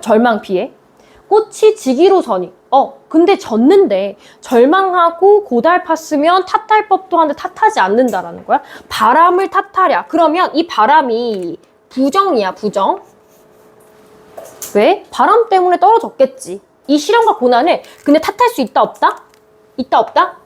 절망, 비애. 꽃이 지기로 전이. 근데 졌는데 절망하고 고달팠으면 탓할 법도 한데 탓하지 않는다라는 거야. 바람을 탓하랴. 그러면 이 바람이 부정이야, 부정. 왜? 바람 때문에 떨어졌겠지. 이 시련과 고난을 근데 탓할 수 있다, 없다? 있다, 없다?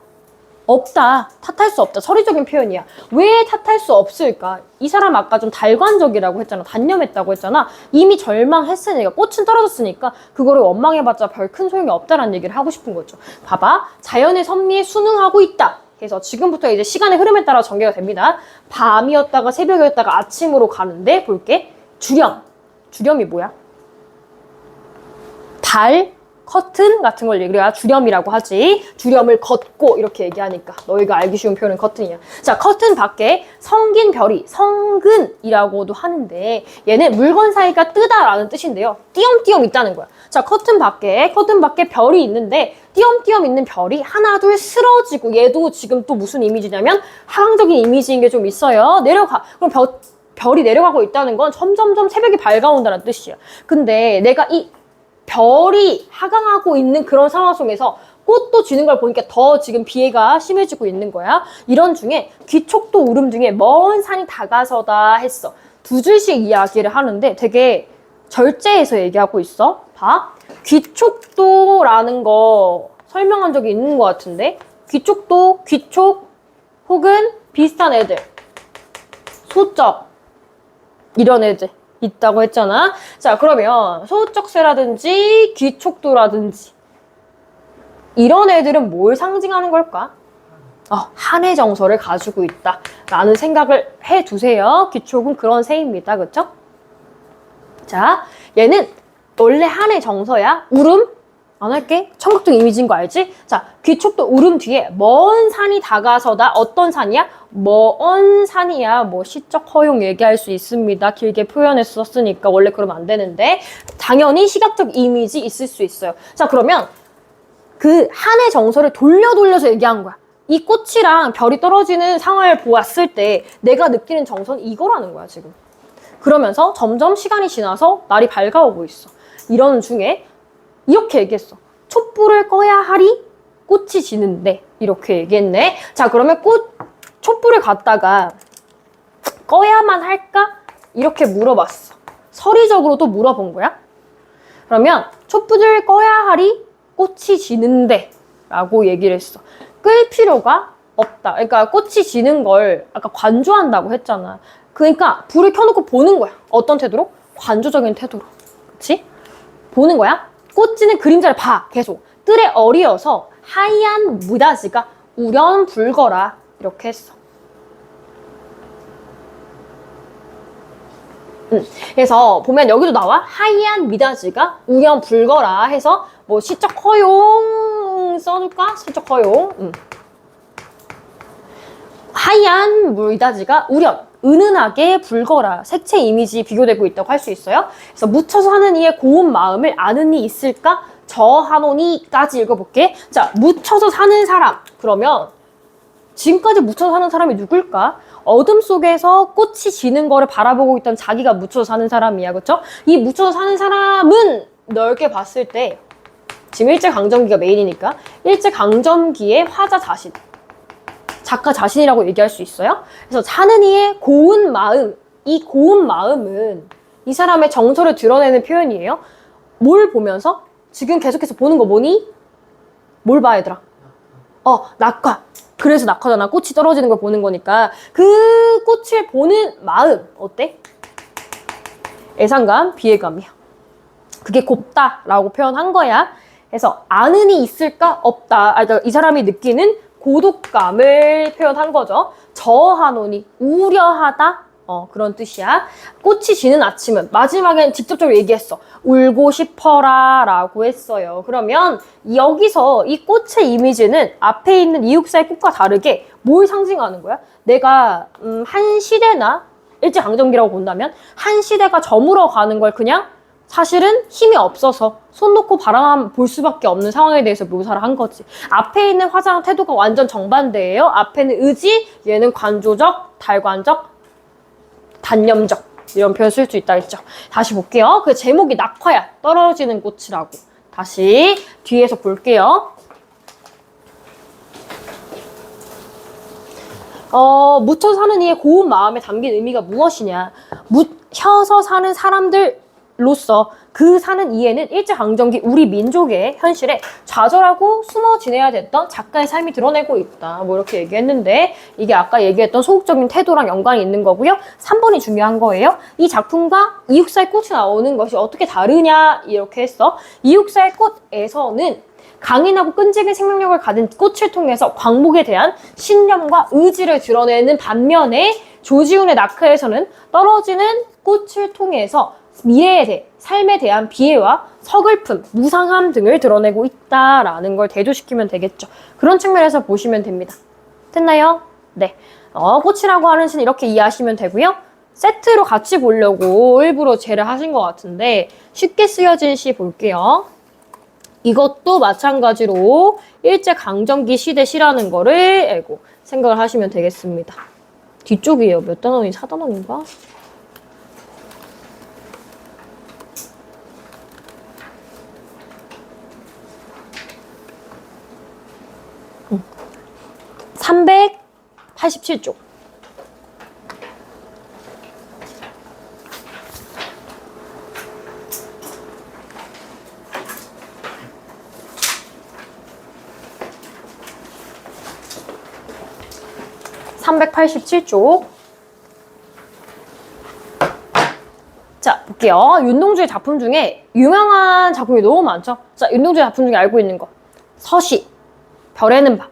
없다. 탓할 수 없다. 서리적인 표현이야. 왜 탓할 수 없을까? 이 사람 아까 좀 달관적이라고 했잖아. 단념했다고 했잖아. 이미 절망했으니까 꽃은 떨어졌으니까 그거를 원망해봤자 별 큰 소용이 없다라는 얘기를 하고 싶은 거죠. 봐봐. 자연의 섭리에 순응하고 있다. 그래서 지금부터 이제 시간의 흐름에 따라 전개가 됩니다. 밤이었다가 새벽이었다가 아침으로 가는데 볼게. 주렴. 주렴이 뭐야? 달, 커튼 같은 걸 얘기해야 주렴이라고 하지. 주렴을 걷고 이렇게 얘기하니까 너희가 알기 쉬운 표현은 커튼이야. 자, 커튼 밖에 성긴 별이 성근이라고도 하는데 얘는 물건 사이가 뜨다라는 뜻인데요. 띄엄띄엄 있다는 거야. 자, 커튼 밖에 별이 있는데 띄엄띄엄 있는 별이 하나 둘 쓰러지고 얘도 지금 또 무슨 이미지냐면 하강적인 이미지인 게 좀 있어요. 내려가. 그럼 별이 내려가고 있다는 건 점점점 새벽이 밝아온다는 뜻이야. 근데 내가 이 별이 하강하고 있는 그런 상황 속에서 꽃도 지는 걸 보니까 더 지금 비애가 심해지고 있는 거야. 이런 중에 귀촉도 울음 중에 먼 산이 다가서다 했어. 두 줄씩 이야기를 하는데 되게 절제해서 얘기하고 있어. 봐. 귀촉도라는 거 설명한 적이 있는 것 같은데 귀촉도, 귀촉 혹은 비슷한 애들 소적 이런 애들 있다고 했잖아. 자, 그러면 소쩍새라든지 귀촉도라든지 이런 애들은 뭘 상징하는 걸까? 한해 정서를 가지고 있다 라는 생각을 해두세요. 귀촉은 그런 새입니다. 그쵸? 자, 얘는 원래 한해 정서야. 울음? 안 할게. 청각적 이미지인 거 알지? 자, 귀촉도 울음 뒤에 먼 산이 다가서다. 어떤 산이야? 먼 산이야. 뭐 시적 허용 얘기할 수 있습니다. 길게 표현해서 썼으니까 원래 그러면 안 되는데 당연히 시각적 이미지 있을 수 있어요. 자, 그러면 그 한해 정서를 돌려서 얘기한 거야. 이 꽃이랑 별이 떨어지는 상황을 보았을 때 내가 느끼는 정서는 이거라는 거야, 지금. 그러면서 점점 시간이 지나서 날이 밝아오고 있어. 이러는 중에 이렇게 얘기했어. 촛불을 꺼야 하리 꽃이 지는데 이렇게 얘기했네. 자, 그러면 촛불을 갖다가 꺼야만 할까? 이렇게 물어봤어. 서리적으로 또 물어본 거야. 그러면 촛불을 꺼야 하리 꽃이 지는데 라고 얘기를 했어. 끌 필요가 없다. 그러니까 꽃이 지는 걸 아까 관조한다고 했잖아. 그러니까 불을 켜놓고 보는 거야. 어떤 태도로? 관조적인 태도로. 그치? 보는 거야. 꽃지는 그림자를 봐. 계속. 뜰에 어리어서 하얀 무다지가 우연불거라. 이렇게 했어. 그래서 보면 여기도 나와. 하얀 미다지가 우연불거라 해서 뭐 시적 허용 써줄까? 시적 허용. 하얀 미다지가 은은하게 불거라. 색채 이미지 비교되고 있다고 할 수 있어요. 그래서 묻혀서 하는 이의 고운 마음을 아는 이 있을까? 저하노니까지 읽어볼게. 자, 묻혀서 사는 사람. 그러면 지금까지 묻혀서 사는 사람이 누굴까? 어둠 속에서 꽃이 지는 거를 바라보고 있던 자기가 묻혀서 사는 사람이야. 그쵸? 이 묻혀서 사는 사람은 넓게 봤을 때 지금 일제강점기가 메인이니까 일제강점기의 화자 자신, 작가 자신이라고 얘기할 수 있어요. 그래서 사는 이의 고운 마음, 이 고운 마음은 이 사람의 정서를 드러내는 표현이에요. 뭘 보면서? 지금 계속해서 보는 거 뭐니? 뭘 봐, 얘들아? 낙화. 그래서 낙화잖아. 꽃이 떨어지는 걸 보는 거니까. 그 꽃을 보는 마음 어때? 애상감, 비애감이야. 그게 곱다라고 표현한 거야. 그래서 아는 이 있을까? 없다. 그러니까 이 사람이 느끼는 고독감을 표현한 거죠. 저하노니, 우려하다. 그런 뜻이야. 꽃이 지는 아침은 마지막엔 직접적으로 얘기했어. 울고 싶어라 라고 했어요. 그러면 여기서 이 꽃의 이미지는 앞에 있는 이육사의 꽃과 다르게 뭘 상징하는 거야? 내가 한 시대나 일제강점기라고 본다면 한 시대가 저물어 가는 걸 그냥 사실은 힘이 없어서 손 놓고 바라만 볼 수밖에 없는 상황에 대해서 묘사를 한 거지. 앞에 있는 화자랑 태도가 완전 정반대예요. 앞에는 의지, 얘는 관조적, 달관적, 단념적 이런 표현 쓸 수 있다 했죠. 다시 볼게요. 그 제목이 낙화야. 떨어지는 꽃이라고. 다시 뒤에서 볼게요. 묻혀 사는 이의 고운 마음에 담긴 의미가 무엇이냐. 묻혀서 사는 사람들로서 그 사는 이에는 일제강점기 우리 민족의 현실에 좌절하고 숨어 지내야 됐던 작가의 삶이 드러내고 있다. 뭐 이렇게 얘기했는데 이게 아까 얘기했던 소극적인 태도랑 연관이 있는 거고요. 3번이 중요한 거예요. 이 작품과 이육사의 꽃이 나오는 것이 어떻게 다르냐 이렇게 했어. 이육사의 꽃에서는 강인하고 끈질긴 생명력을 가진 꽃을 통해서 광복에 대한 신념과 의지를 드러내는 반면에 조지훈의 낙하에서는 떨어지는 꽃을 통해서 미래에 대해 삶에 대한 비애와 서글픔, 무상함 등을 드러내고 있다라는 걸 대조시키면 되겠죠. 그런 측면에서 보시면 됩니다. 됐나요? 네. 꽃이라고 하는 시는 이렇게 이해하시면 되고요. 세트로 같이 보려고 일부러 제를 하신 것 같은데 쉽게 쓰여진 시 볼게요. 이것도 마찬가지로 일제강점기 시대 시라는 거를 알고 생각을 하시면 되겠습니다. 뒤쪽이에요. 몇 단원이 4단원인가? 응. 387쪽. (387쪽) 자, 볼게요. 윤동주의 작품 중에 유명한 작품이 너무 많죠? 자, 윤동주의 작품 중에 알고 있는 거. 서시, 별에는 밤.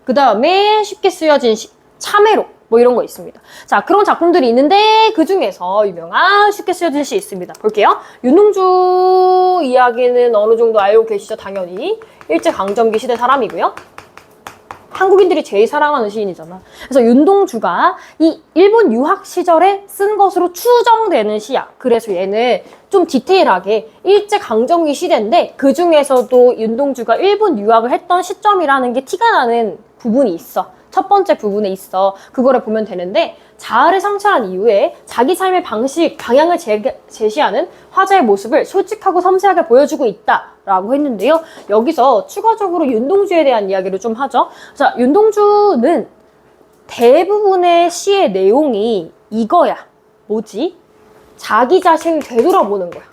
그 다음에 쉽게 쓰여진 시, 참외록. 뭐 이런 거 있습니다. 자, 그런 작품들이 있는데 그 중에서 유명한 쉽게 쓰여진 시 있습니다. 볼게요. 윤동주 이야기는 어느 정도 알고 계시죠? 당연히. 일제강점기 시대 사람이고요. 한국인들이 제일 사랑하는 시인이잖아. 그래서 윤동주가 이 일본 유학 시절에 쓴 것으로 추정되는 시야. 그래서 얘는 좀 디테일하게 일제강점기 시대인데 그 중에서도 윤동주가 일본 유학을 했던 시점이라는 게 티가 나는 부분이 있어. 첫 번째 부분에 있어. 그거를 보면 되는데 자아를 성찰한 이후에 자기 삶의 방식, 방향을 제시하는 화자의 모습을 솔직하고 섬세하게 보여주고 있다라고 했는데요. 여기서 추가적으로 윤동주에 대한 이야기를 좀 하죠. 자, 윤동주는 대부분의 시의 내용이 이거야. 뭐지? 자기 자신을 되돌아보는 거야.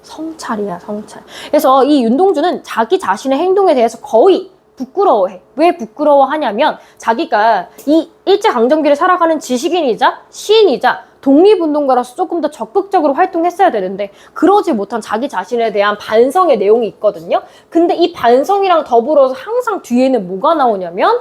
성찰이야, 성찰. 그래서 이 윤동주는 자기 자신의 행동에 대해서 거의 부끄러워해. 왜 부끄러워하냐면 자기가 이 일제강점기를 살아가는 지식인이자 시인이자 독립운동가로서 조금 더 적극적으로 활동했어야 되는데 그러지 못한 자기 자신에 대한 반성의 내용이 있거든요. 근데 이 반성이랑 더불어서 항상 뒤에는 뭐가 나오냐면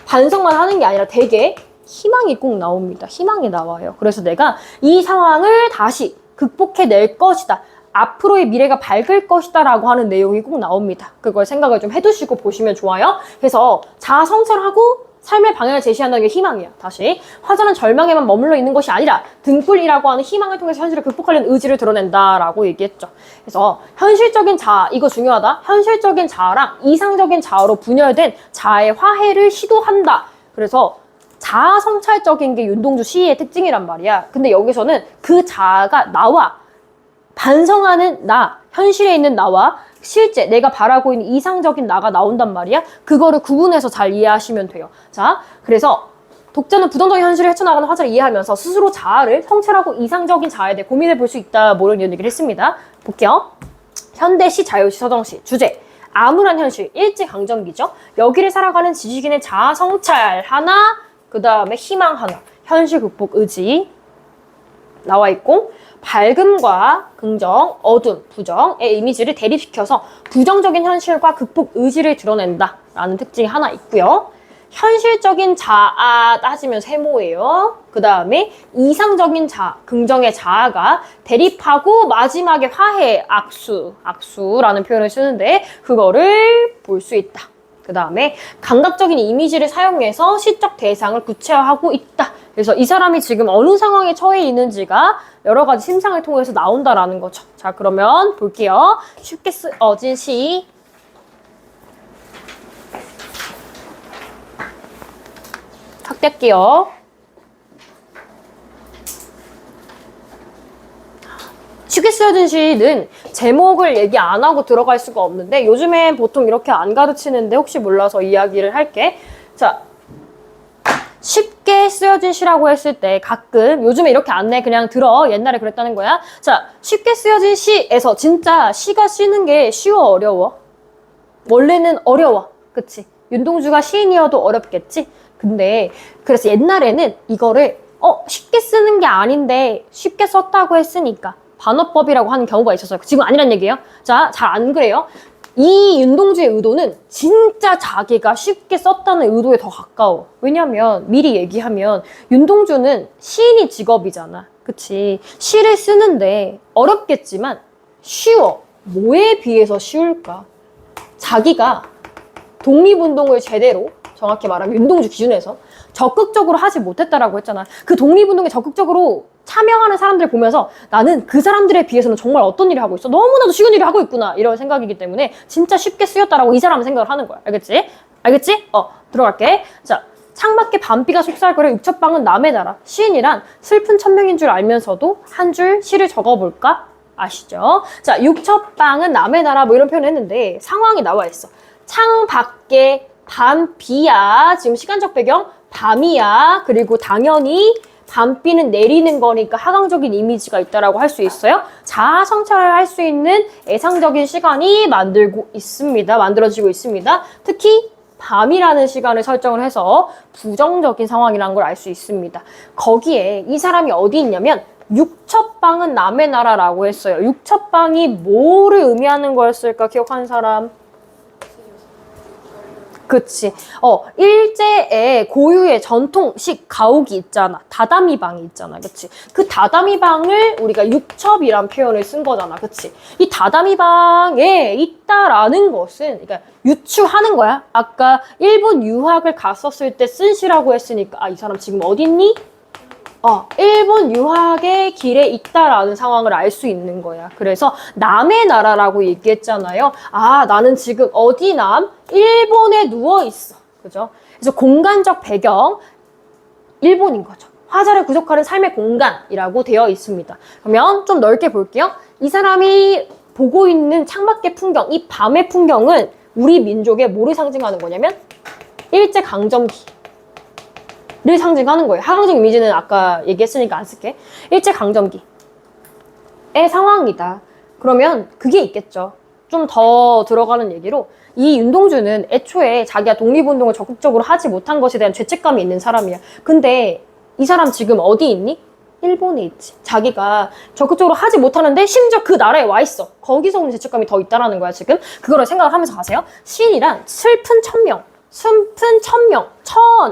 반성만 하는 게 아니라 되게 희망이 꼭 나옵니다. 희망이 나와요. 그래서 내가 이 상황을 다시 극복해낼 것이다. 앞으로의 미래가 밝을 것이다 라고 하는 내용이 꼭 나옵니다. 그걸 생각을 좀 해두시고 보시면 좋아요. 그래서 자아 성찰하고 삶의 방향을 제시한다는 게 희망이야. 다시 화자는 절망에만 머물러 있는 것이 아니라 등불이라고 하는 희망을 통해서 현실을 극복하려는 의지를 드러낸다라고 얘기했죠. 그래서 현실적인 자아, 이거 중요하다. 현실적인 자아랑 이상적인 자아로 분열된 자아의 화해를 시도한다. 그래서 자아 성찰적인 게 윤동주 시의 특징이란 말이야. 근데 여기서는 그 자아가 나와 반성하는 나, 현실에 있는 나와 실제 내가 바라고 있는 이상적인 나가 나온단 말이야. 그거를 구분해서 잘 이해하시면 돼요. 자, 그래서 독자는 부정적인 현실을 헤쳐나가는 화자를 이해하면서 스스로 자아를 성찰하고 이상적인 자아에 대해 고민해 볼 수 있다. 뭐 이런 얘기를 했습니다. 볼게요. 현대시, 자유시, 서정시. 주제. 암울한 현실, 일제강점기죠. 여기를 살아가는 지식인의 자아 성찰 하나, 그 다음에 희망 하나, 현실 극복 의지 나와 있고 밝음과 긍정, 어둠, 부정의 이미지를 대립시켜서 부정적인 현실과 극복 의지를 드러낸다라는 특징이 하나 있고요. 현실적인 자아 따지면 세모예요. 그 다음에 이상적인 자아, 긍정의 자아가 대립하고 마지막에 화해, 악수라는 표현을 쓰는데 그거를 볼 수 있다. 그 다음에 감각적인 이미지를 사용해서 시적 대상을 구체화하고 있다. 그래서 이 사람이 지금 어느 상황에 처해 있는지가 여러 가지 심상을 통해서 나온다라는 거죠. 자, 그러면 볼게요. 쉽게 쓰여진 시. 확대할게요. 쉽게 쓰여진 시는 제목을 얘기 안 하고 들어갈 수가 없는데 요즘엔 보통 이렇게 안 가르치는데 혹시 몰라서 이야기를 할게. 자, 쉽게 쓰여진 시라고 했을 때 가끔 요즘에 이렇게 안 내 그냥 들어 옛날에 그랬다는 거야. 자, 쉽게 쓰여진 시에서 진짜 시가 쓰는 게 쉬워 어려워? 원래는 어려워. 그치? 윤동주가 시인이어도 어렵겠지? 근데 그래서 옛날에는 이거를 쉽게 쓰는 게 아닌데 쉽게 썼다고 했으니까 반어법이라고 하는 경우가 있었어요. 지금 아니란 얘기예요. 자, 잘 안 그래요? 이 윤동주의 의도는 진짜 자기가 쉽게 썼다는 의도에 더 가까워. 왜냐면 미리 얘기하면 윤동주는 시인이 직업이잖아. 그치? 시를 쓰는데 어렵겠지만 쉬워. 뭐에 비해서 쉬울까? 자기가 독립운동을 제대로 정확히 말하면 윤동주 기준에서 적극적으로 하지 못했다라고 했잖아. 그 독립운동에 적극적으로 참여하는 사람들 보면서 나는 그 사람들에 비해서는 정말 어떤 일을 하고 있어? 너무나도 쉬운 일을 하고 있구나. 이런 생각이기 때문에 진짜 쉽게 쓰였다라고 이 사람은 생각을 하는 거야. 알겠지? 알겠지? 들어갈게. 자, 창밖에 밤비가 속삭거려 육첩방은 남의 나라. 시인이란 슬픈 천명인 줄 알면서도 한 줄 시를 적어볼까? 아시죠? 자, 육첩방은 남의 나라 뭐 이런 표현을 했는데 상황이 나와 있어. 창밖에 밤비야. 지금 시간적 배경 밤이야. 그리고 당연히 밤비는 내리는 거니까 하강적인 이미지가 있다라고 할 수 있어요. 자아 성찰을 할 수 있는 애상적인 시간이 만들어지고 있습니다. 특히 밤이라는 시간을 설정을 해서 부정적인 상황이라는 걸 알 수 있습니다. 거기에 이 사람이 어디 있냐면 육첩방은 남의 나라라고 했어요. 육첩방이 뭐를 의미하는 거였을까? 기억하는 사람? 그치. 일제의 고유의 전통식 가옥이 있잖아. 다다미방이 있잖아. 그치. 그 다다미방을 우리가 육첩이란 표현을 쓴 거잖아. 그치. 이 다다미방에 있다라는 것은, 그러니까 유추하는 거야. 아까 일본 유학을 갔었을 때 쓴 시라고 했으니까, 아, 이 사람 지금 어디 있니? 일본 유학의 길에 있다라는 상황을 알 수 있는 거야. 그래서 남의 나라라고 얘기했잖아요. 아, 나는 지금 어디 남? 일본에 누워 있어. 그죠? 그래서 공간적 배경, 일본인 거죠. 화자를 구속하는 삶의 공간이라고 되어 있습니다. 그러면 좀 넓게 볼게요. 이 사람이 보고 있는 창밖의 풍경, 이 밤의 풍경은 우리 민족의 뭐를 상징하는 거냐면 일제강점기. 를 상징하는 거예요. 하강적 이미지는 아까 얘기했으니까 안 쓸게. 일제강점기의 상황이다. 그러면 그게 있겠죠. 좀 더 들어가는 얘기로 이 윤동주는 애초에 자기가 독립운동을 적극적으로 하지 못한 것에 대한 죄책감이 있는 사람이야. 근데 이 사람 지금 어디 있니? 일본에 있지. 자기가 적극적으로 하지 못하는데 심지어 그 나라에 와 있어. 거기서 오는 죄책감이 더 있다라는 거야 지금. 그거를 생각을 하면서 가세요. 시인이란 슬픈 천명.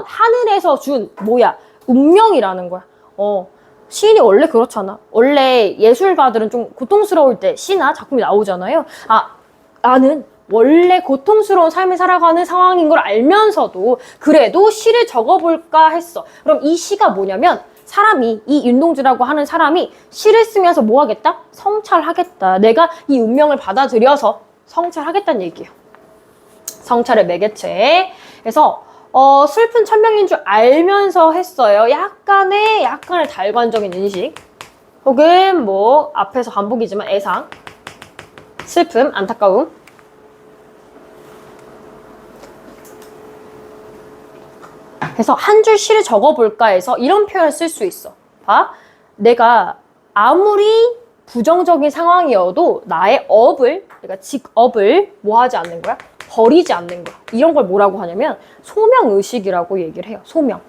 하늘에서 준 뭐야? 운명이라는 거야. 시인이 원래 그렇잖아. 원래 예술가들은 좀 고통스러울 때 시나 작품이 나오잖아요. 아, 나는 원래 고통스러운 삶을 살아가는 상황인 걸 알면서도 그래도 시를 적어볼까 했어. 그럼 이 시가 뭐냐면 사람이, 이 윤동주라고 하는 사람이 시를 쓰면서 뭐 하겠다? 성찰하겠다. 내가 이 운명을 받아들여서 성찰하겠다는 얘기예요. 성찰의 매개체. 그래서 슬픈 천명인 줄 알면서 했어요. 약간의 달관적인 인식. 혹은 뭐 앞에서 반복이지만 애상, 슬픔, 안타까움. 그래서 한 줄 시를 적어볼까 해서 이런 표현을 쓸 수 있어. 봐. 내가 아무리 부정적인 상황이어도 나의 업을, 그러니까 직업을 뭐 하지 않는 거야? 버리지 않는 거야. 이런 걸 뭐라고 하냐면 소명의식이라고 얘기를 해요. 소명.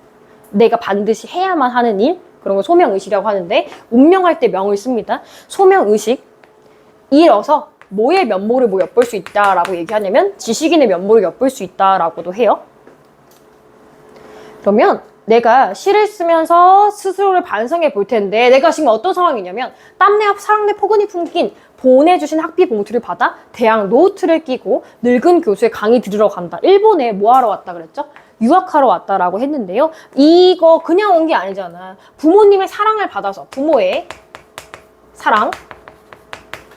내가 반드시 해야만 하는 일, 그런 걸 소명의식이라고 하는데 운명할 때 명을 씁니다. 소명의식. 이어서 뭐의 면모를 뭐 엿볼 수 있다라고 얘기하냐면 지식인의 면모를 엿볼 수 있다라고도 해요. 그러면 내가 시를 쓰면서 스스로를 반성해 볼 텐데 내가 지금 어떤 상황이냐면 땀내 앞 사랑내 포근히 품긴 보내주신 학비 봉투를 받아 대학 노트를 끼고 늙은 교수의 강의 들으러 간다. 일본에 뭐 하러 왔다 그랬죠? 유학하러 왔다라고 했는데요. 이거 그냥 온 게 아니잖아. 부모님의 사랑을 받아서, 부모의 사랑,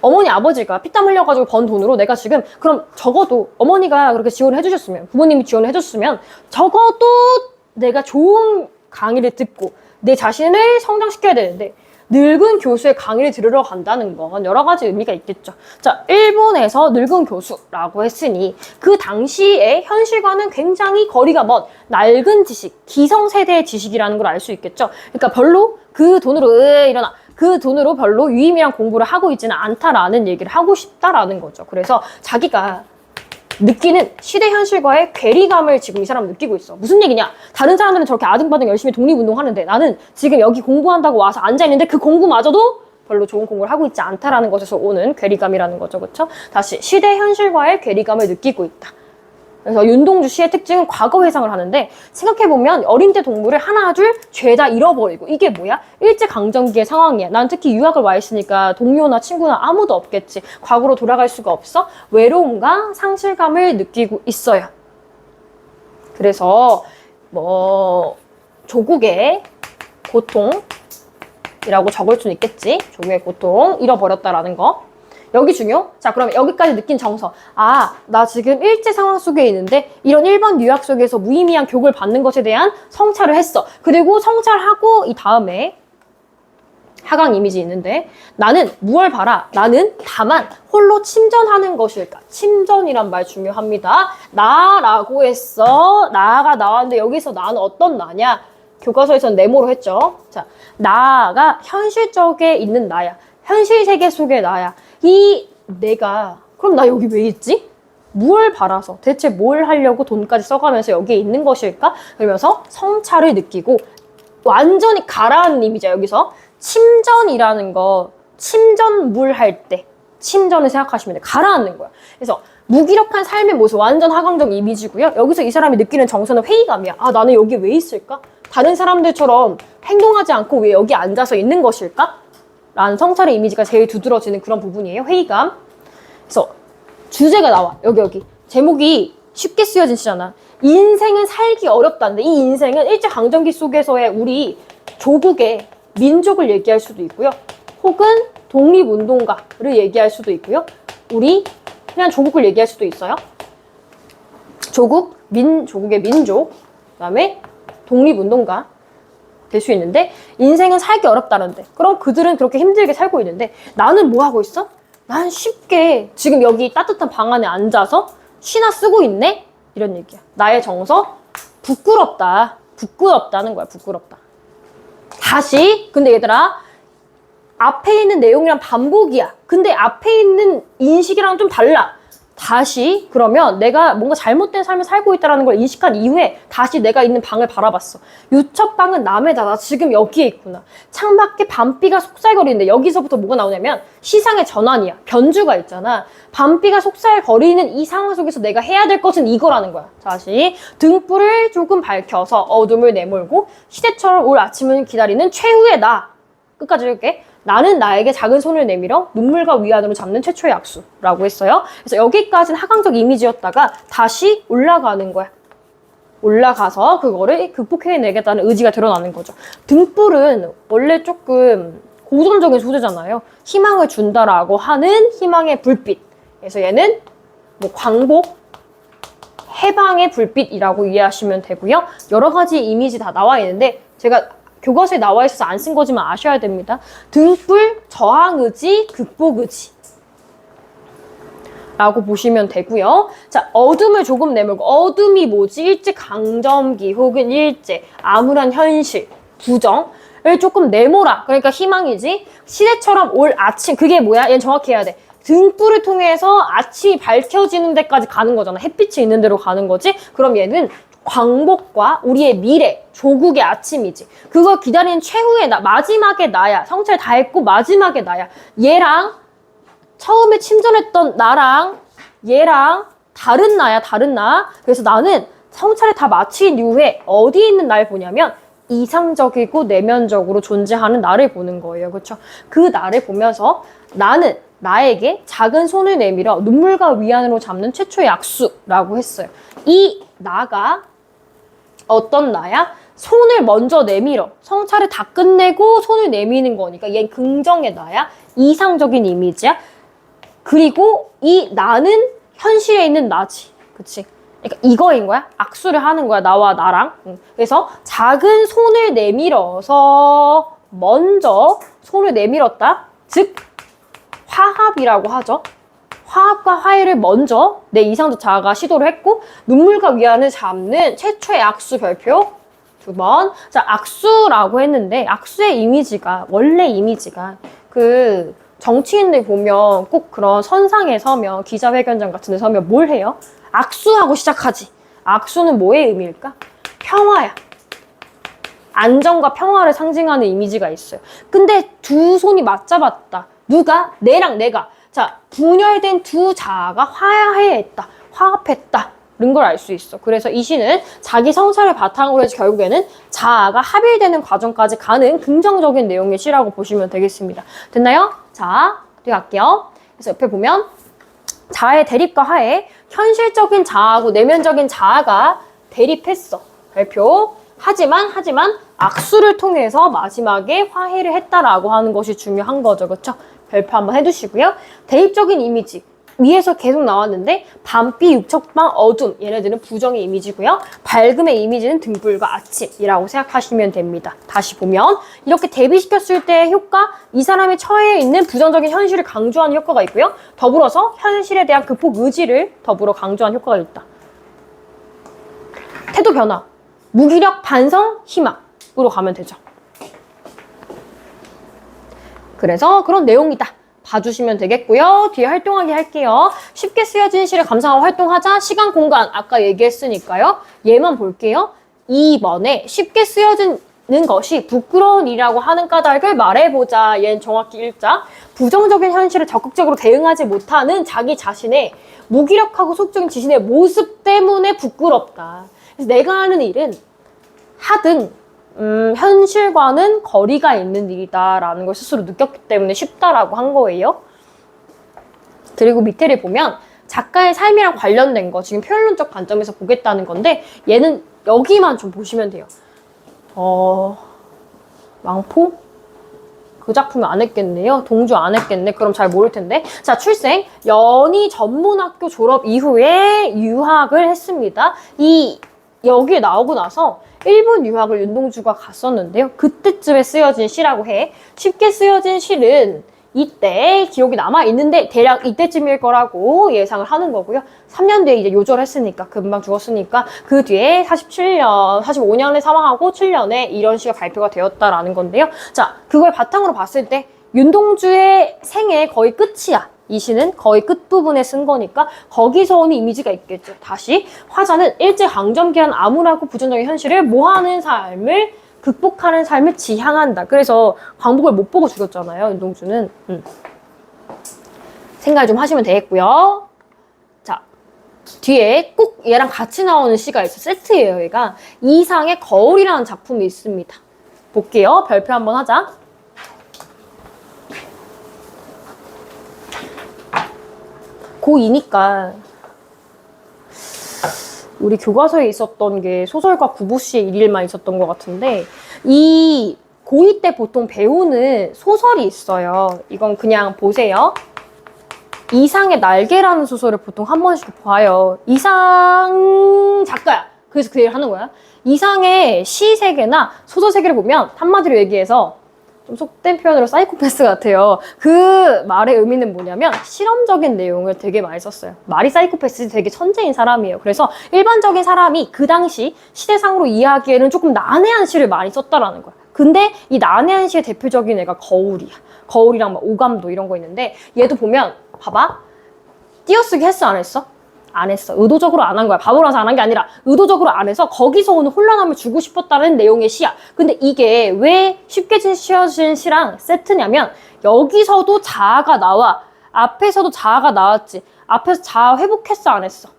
어머니 아버지가 피땀 흘려가지고 번 돈으로 내가 지금, 그럼 적어도 어머니가 그렇게 지원을 해주셨으면, 부모님이 지원을 해줬으면 적어도 내가 좋은 강의를 듣고 내 자신을 성장시켜야 되는데, 늙은 교수의 강의를 들으러 간다는 건 여러 가지 의미가 있겠죠. 자, 일본에서 늙은 교수라고 했으니 그 당시의 현실과는 굉장히 거리가 먼 낡은 지식, 기성세대의 지식이라는 걸 알 수 있겠죠. 그러니까 별로 그 돈으로 일어나, 그 돈으로 별로 유의미한 공부를 하고 있지는 않다라는 얘기를 하고 싶다라는 거죠. 그래서 자기가 느끼는 시대 현실과의 괴리감을 지금 이 사람은 느끼고 있어. 무슨 얘기냐? 다른 사람들은 저렇게 아등바등 열심히 독립운동하는데 나는 지금 여기 공부한다고 와서 앉아있는데 그 공부마저도 별로 좋은 공부를 하고 있지 않다라는 것에서 오는 괴리감이라는 거죠. 그렇죠? 다시 시대 현실과의 괴리감을 느끼고 있다. 그래서 윤동주 씨의 특징은 과거 회상을 하는데, 생각해보면 어린 때 동물을 하나 둘 죄다 잃어버리고, 이게 뭐야? 일제강점기의 상황이야. 난 특히 유학을 와 있으니까 동료나 친구나 아무도 없겠지. 과거로 돌아갈 수가 없어. 외로움과 상실감을 느끼고 있어요. 그래서 조국의 고통이라고 적을 수는 있겠지. 조국의 고통, 잃어버렸다라는 거. 여기 중요? 자, 그러면 여기까지 느낀 정서. 아, 나 지금 일제 상황 속에 있는데 이런 일본 유학 속에서 무의미한 교육을 받는 것에 대한 성찰을 했어. 그리고 성찰하고 이 다음에 하강 이미지 있는데, 나는 무얼 봐라. 나는 다만 홀로 침전하는 것일까. 침전이란 말 중요합니다. 나라고 했어. 나가 나왔는데 여기서 나는 어떤 나냐. 교과서에서는 네모로 했죠. 자, 나가 현실적에 있는 나야. 현실 세계 속의 나야. 이 내가, 그럼 나 여기 왜 있지? 무얼 바라서, 대체 뭘 하려고 돈까지 써가면서 여기에 있는 것일까? 그러면서 성찰을 느끼고 완전히 가라앉는 이미지야. 여기서 침전이라는 거, 침전물 할 때 침전을 생각하시면 돼. 가라앉는 거야. 그래서 무기력한 삶의 모습, 완전 하강적 이미지고요. 여기서 이 사람이 느끼는 정서는 회의감이야. 아, 나는 여기 왜 있을까? 다른 사람들처럼 행동하지 않고 왜 여기 앉아서 있는 것일까? 라는 성찰의 이미지가 제일 두드러지는 그런 부분이에요. 회의감. 그래서 주제가 나와. 여기. 제목이 쉽게 쓰여지잖아. 인생은 살기 어렵다는데, 이 인생은 일제강점기 속에서의 우리 조국의 민족을 얘기할 수도 있고요. 혹은 독립운동가를 얘기할 수도 있고요. 우리 그냥 조국을 얘기할 수도 있어요. 조국의 민족, 그 다음에 독립운동가 될 수 있는데, 인생은 살기 어렵다는데, 그럼 그들은 그렇게 힘들게 살고 있는데 나는 뭐 하고 있어? 난 쉽게 지금 여기 따뜻한 방 안에 앉아서 쉬나 쓰고 있네? 이런 얘기야. 나의 정서 부끄럽다는 거야. 부끄럽다. 다시, 근데 얘들아, 앞에 있는 내용이랑 반복이야. 근데 앞에 있는 인식이랑 좀 달라. 다시, 그러면 내가 뭔가 잘못된 삶을 살고 있다는 걸 인식한 이후에 다시 내가 있는 방을 바라봤어. 유첩방은 남의다. 나 지금 여기에 있구나. 창밖에 밤비가 속살거리는데, 여기서부터 뭐가 나오냐면 시상의 전환이야. 변주가 있잖아. 밤비가 속살거리는 이 상황 속에서 내가 해야 될 것은 이거라는 거야. 다시, 등불을 조금 밝혀서 어둠을 내몰고 시대처럼 올 아침을 기다리는 최후의 나. 끝까지 읽을게. 나는 나에게 작은 손을 내밀어 눈물과 위안으로 잡는 최초의 약수라고 했어요. 그래서 여기까지는 하강적 이미지였다가 다시 올라가는 거야. 올라가서 그거를 극복해내겠다는 의지가 드러나는 거죠. 등불은 원래 조금 고전적인 소재잖아요. 희망을 준다라고 하는 희망의 불빛. 그래서 얘는 뭐 광복, 해방의 불빛이라고 이해하시면 되고요. 여러 가지 이미지 다 나와 있는데 제가 교과서에 나와 있어서 안 쓴 거지만 아셔야 됩니다. 등불, 저항의지, 극복의지 라고 보시면 되고요. 자, 어둠을 조금 내밀고, 어둠이 뭐지? 일제강점기 혹은 일제, 암울한 현실, 부정을 조금 내몰아. 그러니까 희망이지. 시대처럼 올 아침, 그게 뭐야? 얘는 정확히 해야 돼. 등불을 통해서 아침이 밝혀지는 데까지 가는 거잖아. 햇빛이 있는 데로 가는 거지. 그럼 얘는 광복과 우리의 미래, 조국의 아침이지. 그걸 기다리는 최후의 나, 마지막의 나야. 성찰 다 했고 마지막의 나야. 얘랑 처음에 침전했던 나랑 얘랑 다른 나야, 다른 나. 그래서 나는 성찰을 다 마친 이후에 어디 있는 날 보냐면 이상적이고 내면적으로 존재하는 나를 보는 거예요. 그렇죠? 그 나를 보면서 나는 나에게 작은 손을 내밀어 눈물과 위안으로 잡는 최초의 약수라고 했어요. 이 나가 어떤 나야? 손을 먼저 내밀어. 성찰을 다 끝내고 손을 내미는 거니까 얘는 긍정의 나야. 이상적인 이미지야. 그리고 이 나는 현실에 있는 나지. 그치? 그러니까 이거인 거야. 악수를 하는 거야. 나와 나랑. 그래서 작은 손을 내밀어서 먼저 손을 내밀었다. 즉 화합이라고 하죠. 화합과 화해를 먼저 내 이상적 자아가 시도를 했고 눈물과 위안을 잡는 최초의 악수 별표 2번. 자, 악수라고 했는데 악수의 이미지가 원래 이미지가 그 정치인들 보면 꼭 그런 선상에 서면 기자회견장 같은 데 서면 뭘 해요? 악수하고 시작하지. 악수는 뭐의 의미일까? 평화야. 안정과 평화를 상징하는 이미지가 있어요. 근데 두 손이 맞잡았다. 누가? 내랑 내가. 자, 분열된 두 자아가 화해했다. 화합했다. 이런 걸 알 수 있어. 그래서 이 시는 자기 성찰을 바탕으로 해서 결국에는 자아가 합일되는 과정까지 가는 긍정적인 내용의 시라고 보시면 되겠습니다. 됐나요? 자, 뒤갈게요. 그래서 옆에 보면 자아의 대립과 화해, 현실적인 자아하고 내면적인 자아가 대립했어. 발표. 하지만 악수를 통해서 마지막에 화해를 했다라고 하는 것이 중요한 거죠. 그렇죠? 별표 한번 해두시고요. 대입적인 이미지. 위에서 계속 나왔는데 밤비, 육척방, 어둠 얘네들은 부정의 이미지고요. 밝음의 이미지는 등불과 아침이라고 생각하시면 됩니다. 다시 보면 이렇게 대비시켰을 때의 효과, 이 사람의 처해 있는 부정적인 현실을 강조하는 효과가 있고요. 더불어서 현실에 대한 극복 의지를 더불어 강조하는 효과가 있다. 태도 변화, 무기력, 반성, 희망으로 가면 되죠. 그래서 그런 내용이다. 봐주시면 되겠고요. 뒤에 활동하기 할게요. 쉽게 쓰여진 시를 감상하고 활동하자. 시간, 공간 아까 얘기했으니까요. 얘만 볼게요. 2번에 쉽게 쓰여지는 것이 부끄러운 일이라고 하는 까닭을 말해보자. 얘는 정확히 읽자. 부정적인 현실에 적극적으로 대응하지 못하는 자기 자신의 무기력하고 소극적인 자신의 모습 때문에 부끄럽다. 그래서 내가 하는 일은 하등 현실과는 거리가 있는 일이다라는 걸 스스로 느꼈기 때문에 쉽다라고 한 거예요. 그리고 밑에를 보면 작가의 삶이랑 관련된 거 지금 표현론적 관점에서 보겠다는 건데 얘는 여기만 좀 보시면 돼요. 왕포? 그 작품을 안 했겠네요. 동주 안 했겠네. 그럼 잘 모를 텐데. 자, 출생. 연희 전문학교 졸업 이후에 유학을 했습니다. 여기에 나오고 나서 일본 유학을 윤동주가 갔었는데요. 그때쯤에 쓰여진 시라고 해. 쉽게 쓰여진 시는 이때 기억이 남아있는데 대략 이때쯤일 거라고 예상을 하는 거고요. 3년 뒤에 이제 요절했으니까 금방 죽었으니까 그 뒤에 45년에 사망하고 7년에 이런 시가 발표가 되었다라는 건데요. 자, 그걸 바탕으로 봤을 때 윤동주의 생애 거의 끝이야. 이 시는 거의 끝부분에 쓴 거니까 거기서 오는 이미지가 있겠죠. 다시 화자는 일제강점기한 암울하고 부정적인 현실을 모하는 삶을 극복하는 삶을 지향한다. 그래서 광복을 못 보고 죽였잖아요. 윤동주는. 생각 좀 하시면 되겠고요. 자, 뒤에 꼭 얘랑 같이 나오는 시가 있어. 세트예요. 얘가 이상의 거울이라는 작품이 있습니다. 볼게요. 별표 한번 하자. 고2니까 우리 교과서에 있었던 게 소설가 구보씨의 일일만 있었던 것 같은데 이 고2 때 보통 배우는 소설이 있어요. 이건 그냥 보세요. 이상의 날개라는 소설을 보통 한 번씩 봐요. 이상 작가야. 그래서 그 얘기를 하는 거야. 이상의 시 세계나 소설 세계를 보면 한마디로 얘기해서 좀 속된 표현으로 사이코패스 같아요. 그 말의 의미는 뭐냐면 실험적인 내용을 되게 많이 썼어요. 말이 사이코패스 되게 천재인 사람이에요. 그래서 일반적인 사람이 그 당시 시대상으로 이해하기에는 조금 난해한 시를 많이 썼다라는 거야. 근데 이 난해한 시의 대표적인 애가 거울이야. 거울이랑 막 오감도 이런 거 있는데 얘도 보면 봐봐. 띄어쓰기 했어 안 했어? 안 했어. 의도적으로 안 한 거야. 바보라서 안 한 게 아니라 의도적으로 안 해서 거기서 오는 혼란함을 주고 싶었다는 내용의 시야. 근데 이게 왜 쉽게 쓰여진 시랑 세트냐면 여기서도 자아가 나와. 앞에서도 자아가 나왔지. 앞에서 자아 회복했어 안 했어?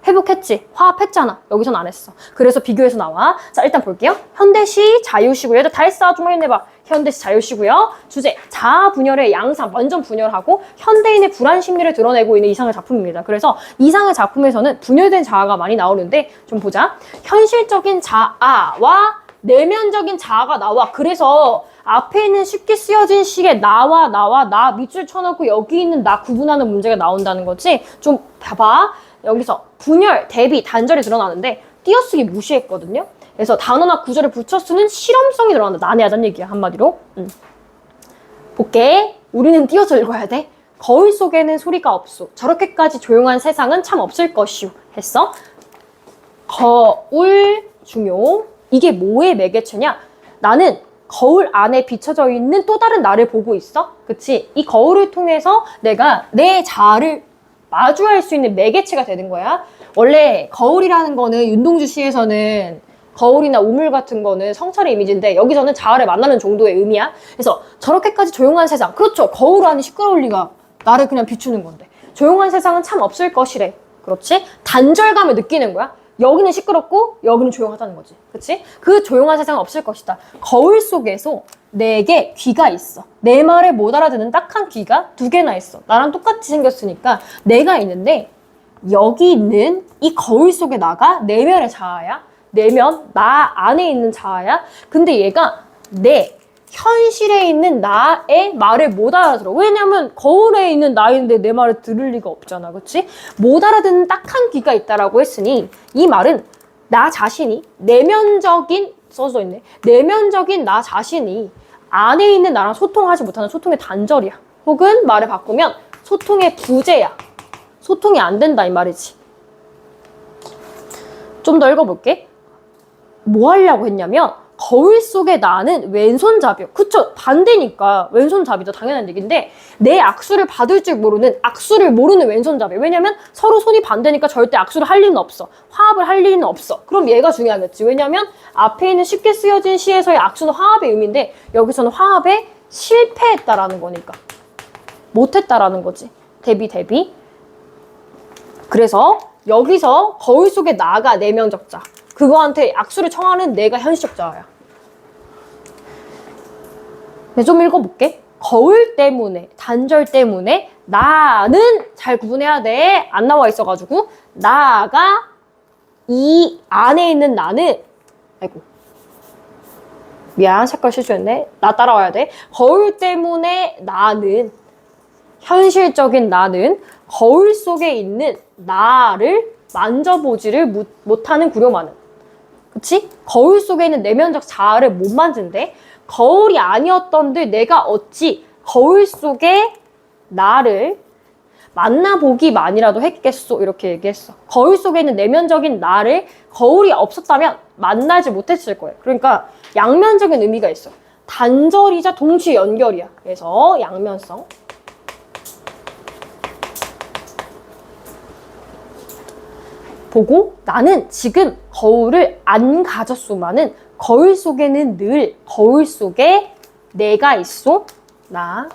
회복했지? 화합했잖아. 여기선 안 했어. 그래서 비교해서 나와. 자, 일단 볼게요. 현대시 자유시고요. 얘들 다 했어. 좀만 힘내봐. 현대시 자유시고요. 주제, 자아 분열의 양상, 완전 분열하고 현대인의 불안 심리를 드러내고 있는 이상의 작품입니다. 그래서 이상의 작품에서는 분열된 자아가 많이 나오는데 좀 보자. 현실적인 자아와 내면적인 자아가 나와. 그래서 앞에 있는 쉽게 쓰여진 식의 나와 나 밑줄 쳐놓고 여기 있는 나 구분하는 문제가 나온다는 거지. 좀 봐봐. 여기서 분열, 대비, 단절이 드러나는데 띄어쓰기 무시했거든요. 그래서 단어나 구절을 붙여 쓰는 실험성이 드러난다. 난해하다는 얘기야, 한마디로. 볼게. 우리는 띄어서 읽어야 돼. 거울 속에는 소리가 없소. 저렇게까지 조용한 세상은 참 없을 것이오. 했어. 거울 중요. 이게 뭐의 매개체냐? 나는 거울 안에 비춰져 있는 또 다른 나를 보고 있어. 그치? 이 거울을 통해서 내가 내 자아를 마주할 수 있는 매개체가 되는 거야. 원래 거울이라는 거는 윤동주 시에서는 거울이나 우물 같은 거는 성찰의 이미지인데 여기서는 자아를 만나는 정도의 의미야. 그래서 저렇게까지 조용한 세상. 그렇죠. 거울 안이 시끄러울 리가. 나를 그냥 비추는 건데. 조용한 세상은 참 없을 것이래. 그렇지? 단절감을 느끼는 거야. 여기는 시끄럽고 여기는 조용하다는 거지. 그치? 그 조용한 세상은 없을 것이다. 거울 속에서 내게 귀가 있어. 내 말을 못 알아듣는 딱한 귀가 2개나 있어. 나랑 똑같이 생겼으니까 내가 있는데 여기 있는 이 거울 속에 나가 내면의 자아야. 내면, 나 안에 있는 자아야. 근데 얘가 내 현실에 있는 나의 말을 못 알아들어. 왜냐면 거울에 있는 나인데 내 말을 들을 리가 없잖아. 그치? 못 알아듣는 딱한 귀가 있다라고 했으니 이 말은 나 자신이 내면적인 써져 있네. 내면적인 나 자신이 안에 있는 나랑 소통하지 못하는 소통의 단절이야. 혹은 말을 바꾸면 소통의 부재야. 소통이 안 된다 이 말이지. 좀 더 읽어볼게. 뭐 하려고 했냐면 거울 속에 나는 왼손잡이요. 그쵸? 반대니까 왼손잡이죠. 당연한 얘기인데 내 악수를 받을 줄 모르는 악수를 모르는 왼손잡이. 왜냐면 서로 손이 반대니까 절대 악수를 할 리는 없어. 화합을 할 리는 없어. 그럼 얘가 중요하겠지. 왜냐면 앞에 있는 쉽게 쓰여진 시에서의 악수는 화합의 의미인데 여기서는 화합에 실패했다라는 거니까. 못했다라는 거지. 대비. 그래서 여기서 거울 속에 나가 내면적 자. 그거한테 악수를 청하는 내가 현실적 자아야. 네, 좀 읽어볼게. 거울 때문에, 단절 때문에 나는 잘 구분해야 돼. 안 나와 있어가지고 나가 이 안에 있는 나는 아이고 미안 색깔 실수했네. 나 따라와야 돼. 거울 때문에 나는 현실적인 나는 거울 속에 있는 나를 만져보지를 못하는 구려마는. 그치? 거울 속에 있는 내면적 자아를 못 만진대. 거울이 아니었던들 내가 어찌 거울 속에 나를 만나보기만이라도 했겠소. 이렇게 얘기했어. 거울 속에 있는 내면적인 나를 거울이 없었다면 만나지 못했을 거예요. 그러니까 양면적인 의미가 있어. 단절이자 동시에 연결이야. 그래서 양면성. 보고 나는 지금 거울을 안 가졌소만은 거울 속에는 늘 거울 속에 내가 있소. 나.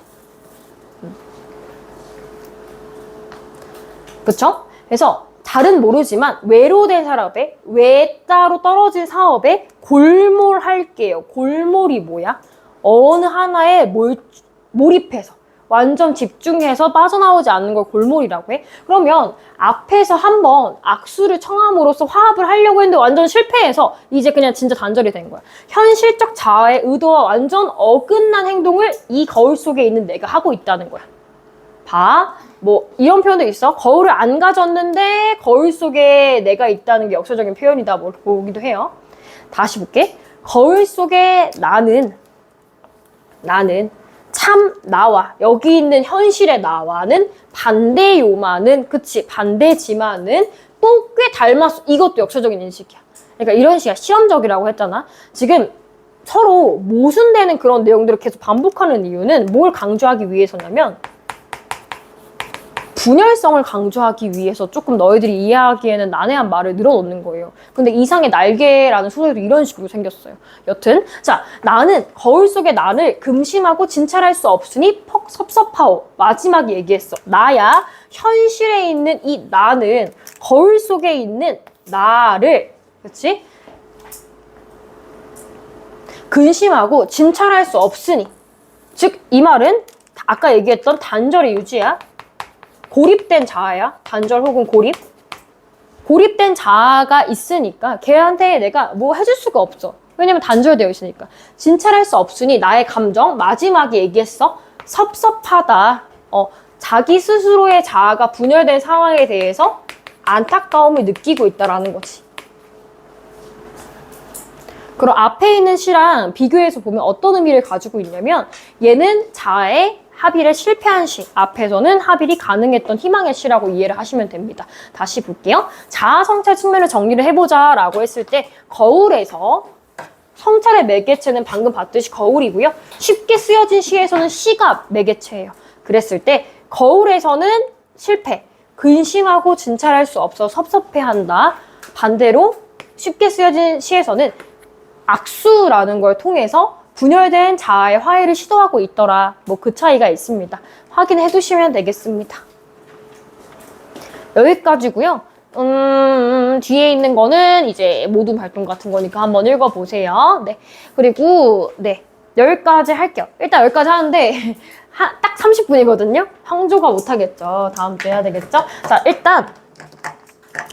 그쵸? 그래서 잘은 모르지만 외로된 사람의 외따로 떨어진 사업에 골몰할게요. 골몰이 뭐야? 어느 하나에 몰입해서 완전 집중해서 빠져나오지 않는 걸 골몰이라고 해. 그러면 앞에서 한번 악수를 청함으로써 화합을 하려고 했는데 완전 실패해서 이제 그냥 진짜 단절이 된 거야. 현실적 자아의 의도와 완전 어긋난 행동을 이 거울 속에 있는 내가 하고 있다는 거야. 봐. 뭐 이런 표현도 있어. 거울을 안 가졌는데 거울 속에 내가 있다는 게 역사적인 표현이다. 뭐 보기도 해요. 다시 볼게. 거울 속에 나는 참 나와 여기 있는 현실의 나와는 반대요만은 그치 반대지만은 또 꽤 닮았어. 이것도 역사적인 인식이야. 그러니까 이런 식이야. 시험적이라고 했잖아. 지금 서로 모순되는 그런 내용들을 계속 반복하는 이유는 뭘 강조하기 위해서냐면 분열성을 강조하기 위해서 조금 너희들이 이해하기에는 난해한 말을 늘어놓는 거예요. 근데 이상의 날개라는 소설도 이런 식으로 생겼어요. 여튼 자, 나는 거울 속의 나를 금심하고 진찰할 수 없으니 퍽 섭섭하오. 마지막에 얘기했어. 나야. 현실에 있는 이 나는 거울 속에 있는 나를, 그렇지? 근심하고 진찰할 수 없으니, 즉 이 말은 아까 얘기했던 단절의 유지야. 고립된 자아야. 단절 혹은 고립. 고립된 자아가 있으니까 걔한테 내가 뭐 해줄 수가 없어. 왜냐면 단절되어 있으니까. 진찰할 수 없으니 나의 감정, 마지막에 얘기했어. 섭섭하다. 자기 스스로의 자아가 분열된 상황에 대해서 안타까움을 느끼고 있다라는 거지. 그럼 앞에 있는 시랑 비교해서 보면 어떤 의미를 가지고 있냐면 얘는 자아의 합의를 실패한 시, 앞에서는 합의가 가능했던 희망의 시라고 이해를 하시면 됩니다. 다시 볼게요. 자아 성찰 측면을 정리를 해보자 라고 했을 때 거울에서 성찰의 매개체는 방금 봤듯이 거울이고요. 쉽게 쓰여진 시에서는 시가 매개체예요. 그랬을 때 거울에서는 실패, 근심하고 진찰할 수 없어 섭섭해한다. 반대로 쉽게 쓰여진 시에서는 악수라는 걸 통해서 분열된 자아의 화해를 시도하고 있더라. 뭐 그 차이가 있습니다. 확인해 두시면 되겠습니다. 여기까지고요. 뒤에 있는 거는 이제 모든 활동 같은 거니까 한번 읽어보세요. 네. 그리고 네, 여기까지 할게요. 일단 여기까지 하는데 딱 30분이거든요. 황조가 못하겠죠. 다음 주에 해야 되겠죠? 자, 일단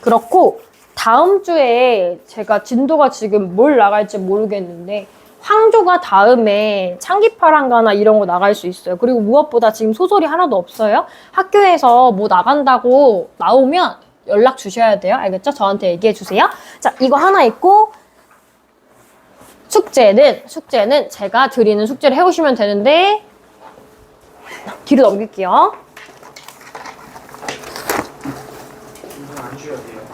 그렇고 다음 주에 제가 진도가 지금 뭘 나갈지 모르겠는데 황조가 다음에 창기파랑가나 이런 거 나갈 수 있어요. 그리고 무엇보다 지금 소설이 하나도 없어요. 학교에서 뭐 나간다고 나오면 연락 주셔야 돼요. 알겠죠? 저한테 얘기해 주세요. 자, 이거 하나 있고 숙제는 제가 드리는 숙제를 해오시면 되는데 뒤로 넘길게요.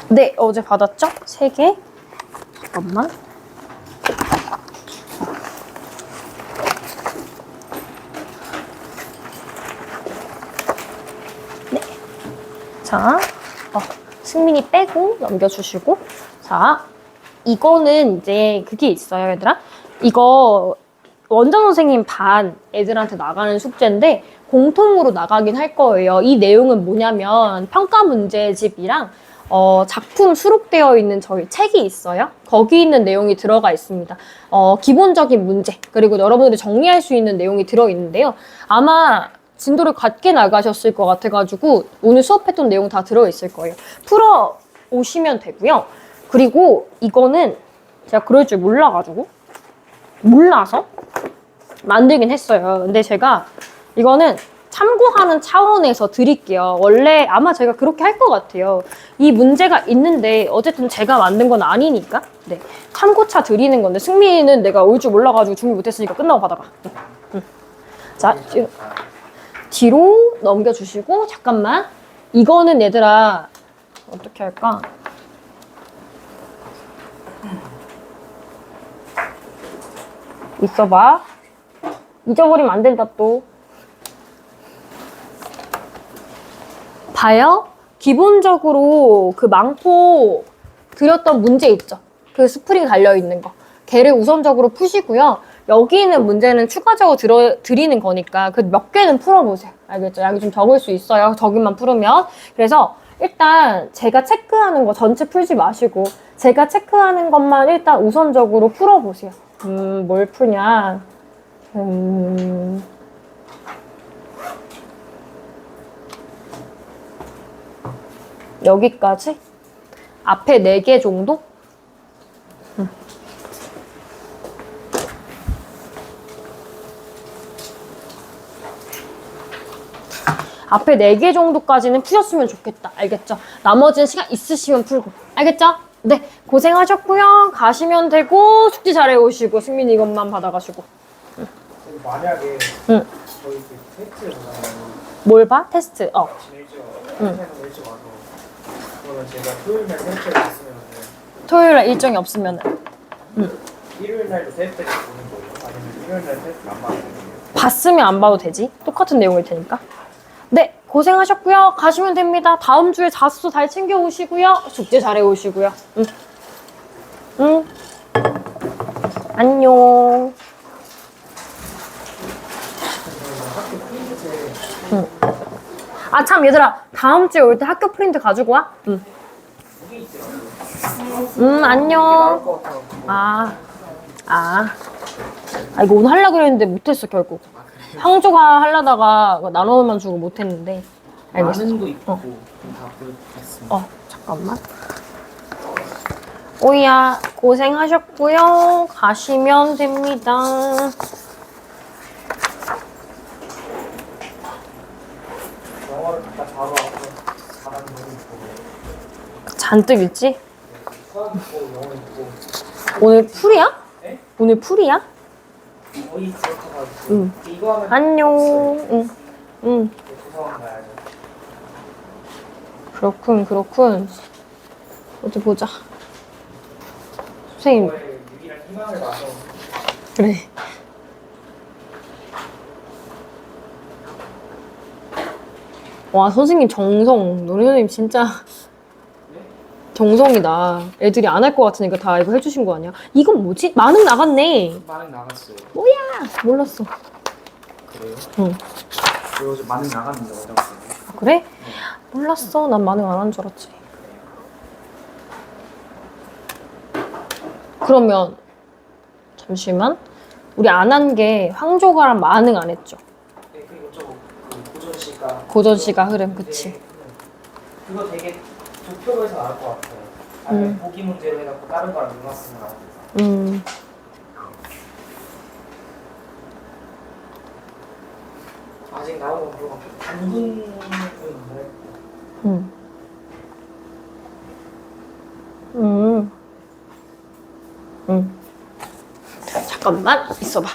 네, 어제 받았죠? 3개. 잠깐만. 네. 자, 승민이 빼고 넘겨주시고. 자, 이거는 이제 그게 있어요, 얘들아. 이거 원장 선생님 반 애들한테 나가는 숙제인데 공통으로 나가긴 할 거예요. 이 내용은 뭐냐면 평가 문제집이랑 작품 수록되어 있는 저희 책이 있어요. 거기 있는 내용이 들어가 있습니다. 기본적인 문제, 그리고 여러분들이 정리할 수 있는 내용이 들어있는데요. 아마 진도를 갖게 나가셨을 것 같아가지고 오늘 수업했던 내용 다 들어있을 거예요. 풀어 오시면 되고요. 그리고 이거는 제가 그럴 줄 몰라서 만들긴 했어요. 근데 제가 이거는 참고하는 차원에서 드릴게요. 원래 아마 제가 그렇게 할 것 같아요. 이 문제가 있는데 어쨌든 제가 만든 건 아니니까 네, 참고차 드리는 건데 승민이는 내가 올 줄 몰라가지고 준비 못했으니까 끝나고 받아가. 자, 뒤로 넘겨주시고 잠깐만. 이거는 얘들아 어떻게 할까? 있어봐. 잊어버리면 안 된다 또. 봐요. 기본적으로 그 망포 드렸던 문제 있죠. 그 스프링 달려있는 거. 걔를 우선적으로 푸시고요. 여기 있는 문제는 추가적으로 드리는 거니까 그 몇 개는 풀어보세요. 알겠죠? 양이 좀 적을 수 있어요. 저기만 풀으면. 그래서 일단 제가 체크하는 거 전체 풀지 마시고 제가 체크하는 것만 일단 우선적으로 풀어보세요. 뭘 푸냐. 여기까지? 앞에 4개 정도? 앞에 4개 정도까지는 푸셨으면 좋겠다. 알겠죠? 나머지는 시간 있으시면 풀고. 알겠죠? 네, 고생하셨고요. 가시면 되고 숙제 잘해오시고 승민이 이것만 받아가시고. 만약에 저희 그 테스트를 보잖아요. 뭘 봐? 테스트. 일찍 와서 그러면 제가 토요일 날 테스트를 했으면 토요일날 일정이 없으면은 일요일 날도 테스트를 보는 거예요? 아니면 일요일 날 테스트를 안 봐도 되는 거예요? 봤으면 안 봐도 되지. 똑같은 내용일 테니까. 네, 고생하셨고요. 가시면 됩니다. 다음 주에 자습서 잘 챙겨 오시고요. 숙제 잘해 오시고요. 응. 응. 안녕. 학교 프린트 응. 아, 참, 얘들아. 다음 주에 올 때 학교 프린트 가지고 와. 응. 이게 있더라고요. 안녕. 나올 것 같아요. 아, 이거 오늘 하려고 그랬는데 못했어, 결국. 황조가 하려다가 나눠만 주고 못했는데. 알겠어. 많은 거 있고 다 보여드리겠습니다. 잠깐만. 오이야, 고생하셨고요. 가시면 됩니다. 영어를 갖다 바로 앞으로 잘하는 거 있고 잔뜩 읽지? 수학 있고 영어 있고 오늘 풀이야? 네? 오늘 풀이야? 거의 그렇다가지고 응. 이거 하면 안녕. 응. 응. 도서관 가야죠. 그렇군. 어디 보자. 선생님, 저의 유일한 희망을 봐서 그래. 와, 선생님 정성. 노래 선생님 진짜 정성이다. 애들이 안 할 것 같으니까 다 이거 해주신 거 아니야? 이건 뭐지? 만능 나갔네. 많이 나갔어요. 뭐야? 몰랐어. 그래요? 응. 저 요즘 많이 나갔는데 어쩌고 아, 그래? 몰랐어. 난 만능 안 한 줄 알았지. 그러면 잠시만. 우리 안 한 게 황조가랑 만능 안 했죠. 네, 그리고 그 고전시가 고전시가 흐름, 그치. 그거 되게 도표로 해서 나올 것 같아요. 아니면 보기 문제로 해갖고 다른 거랑 융합해서 나올 것 같아요. 아직 나온 건 그거 단분은 뭐랬고 잠깐만 있어봐.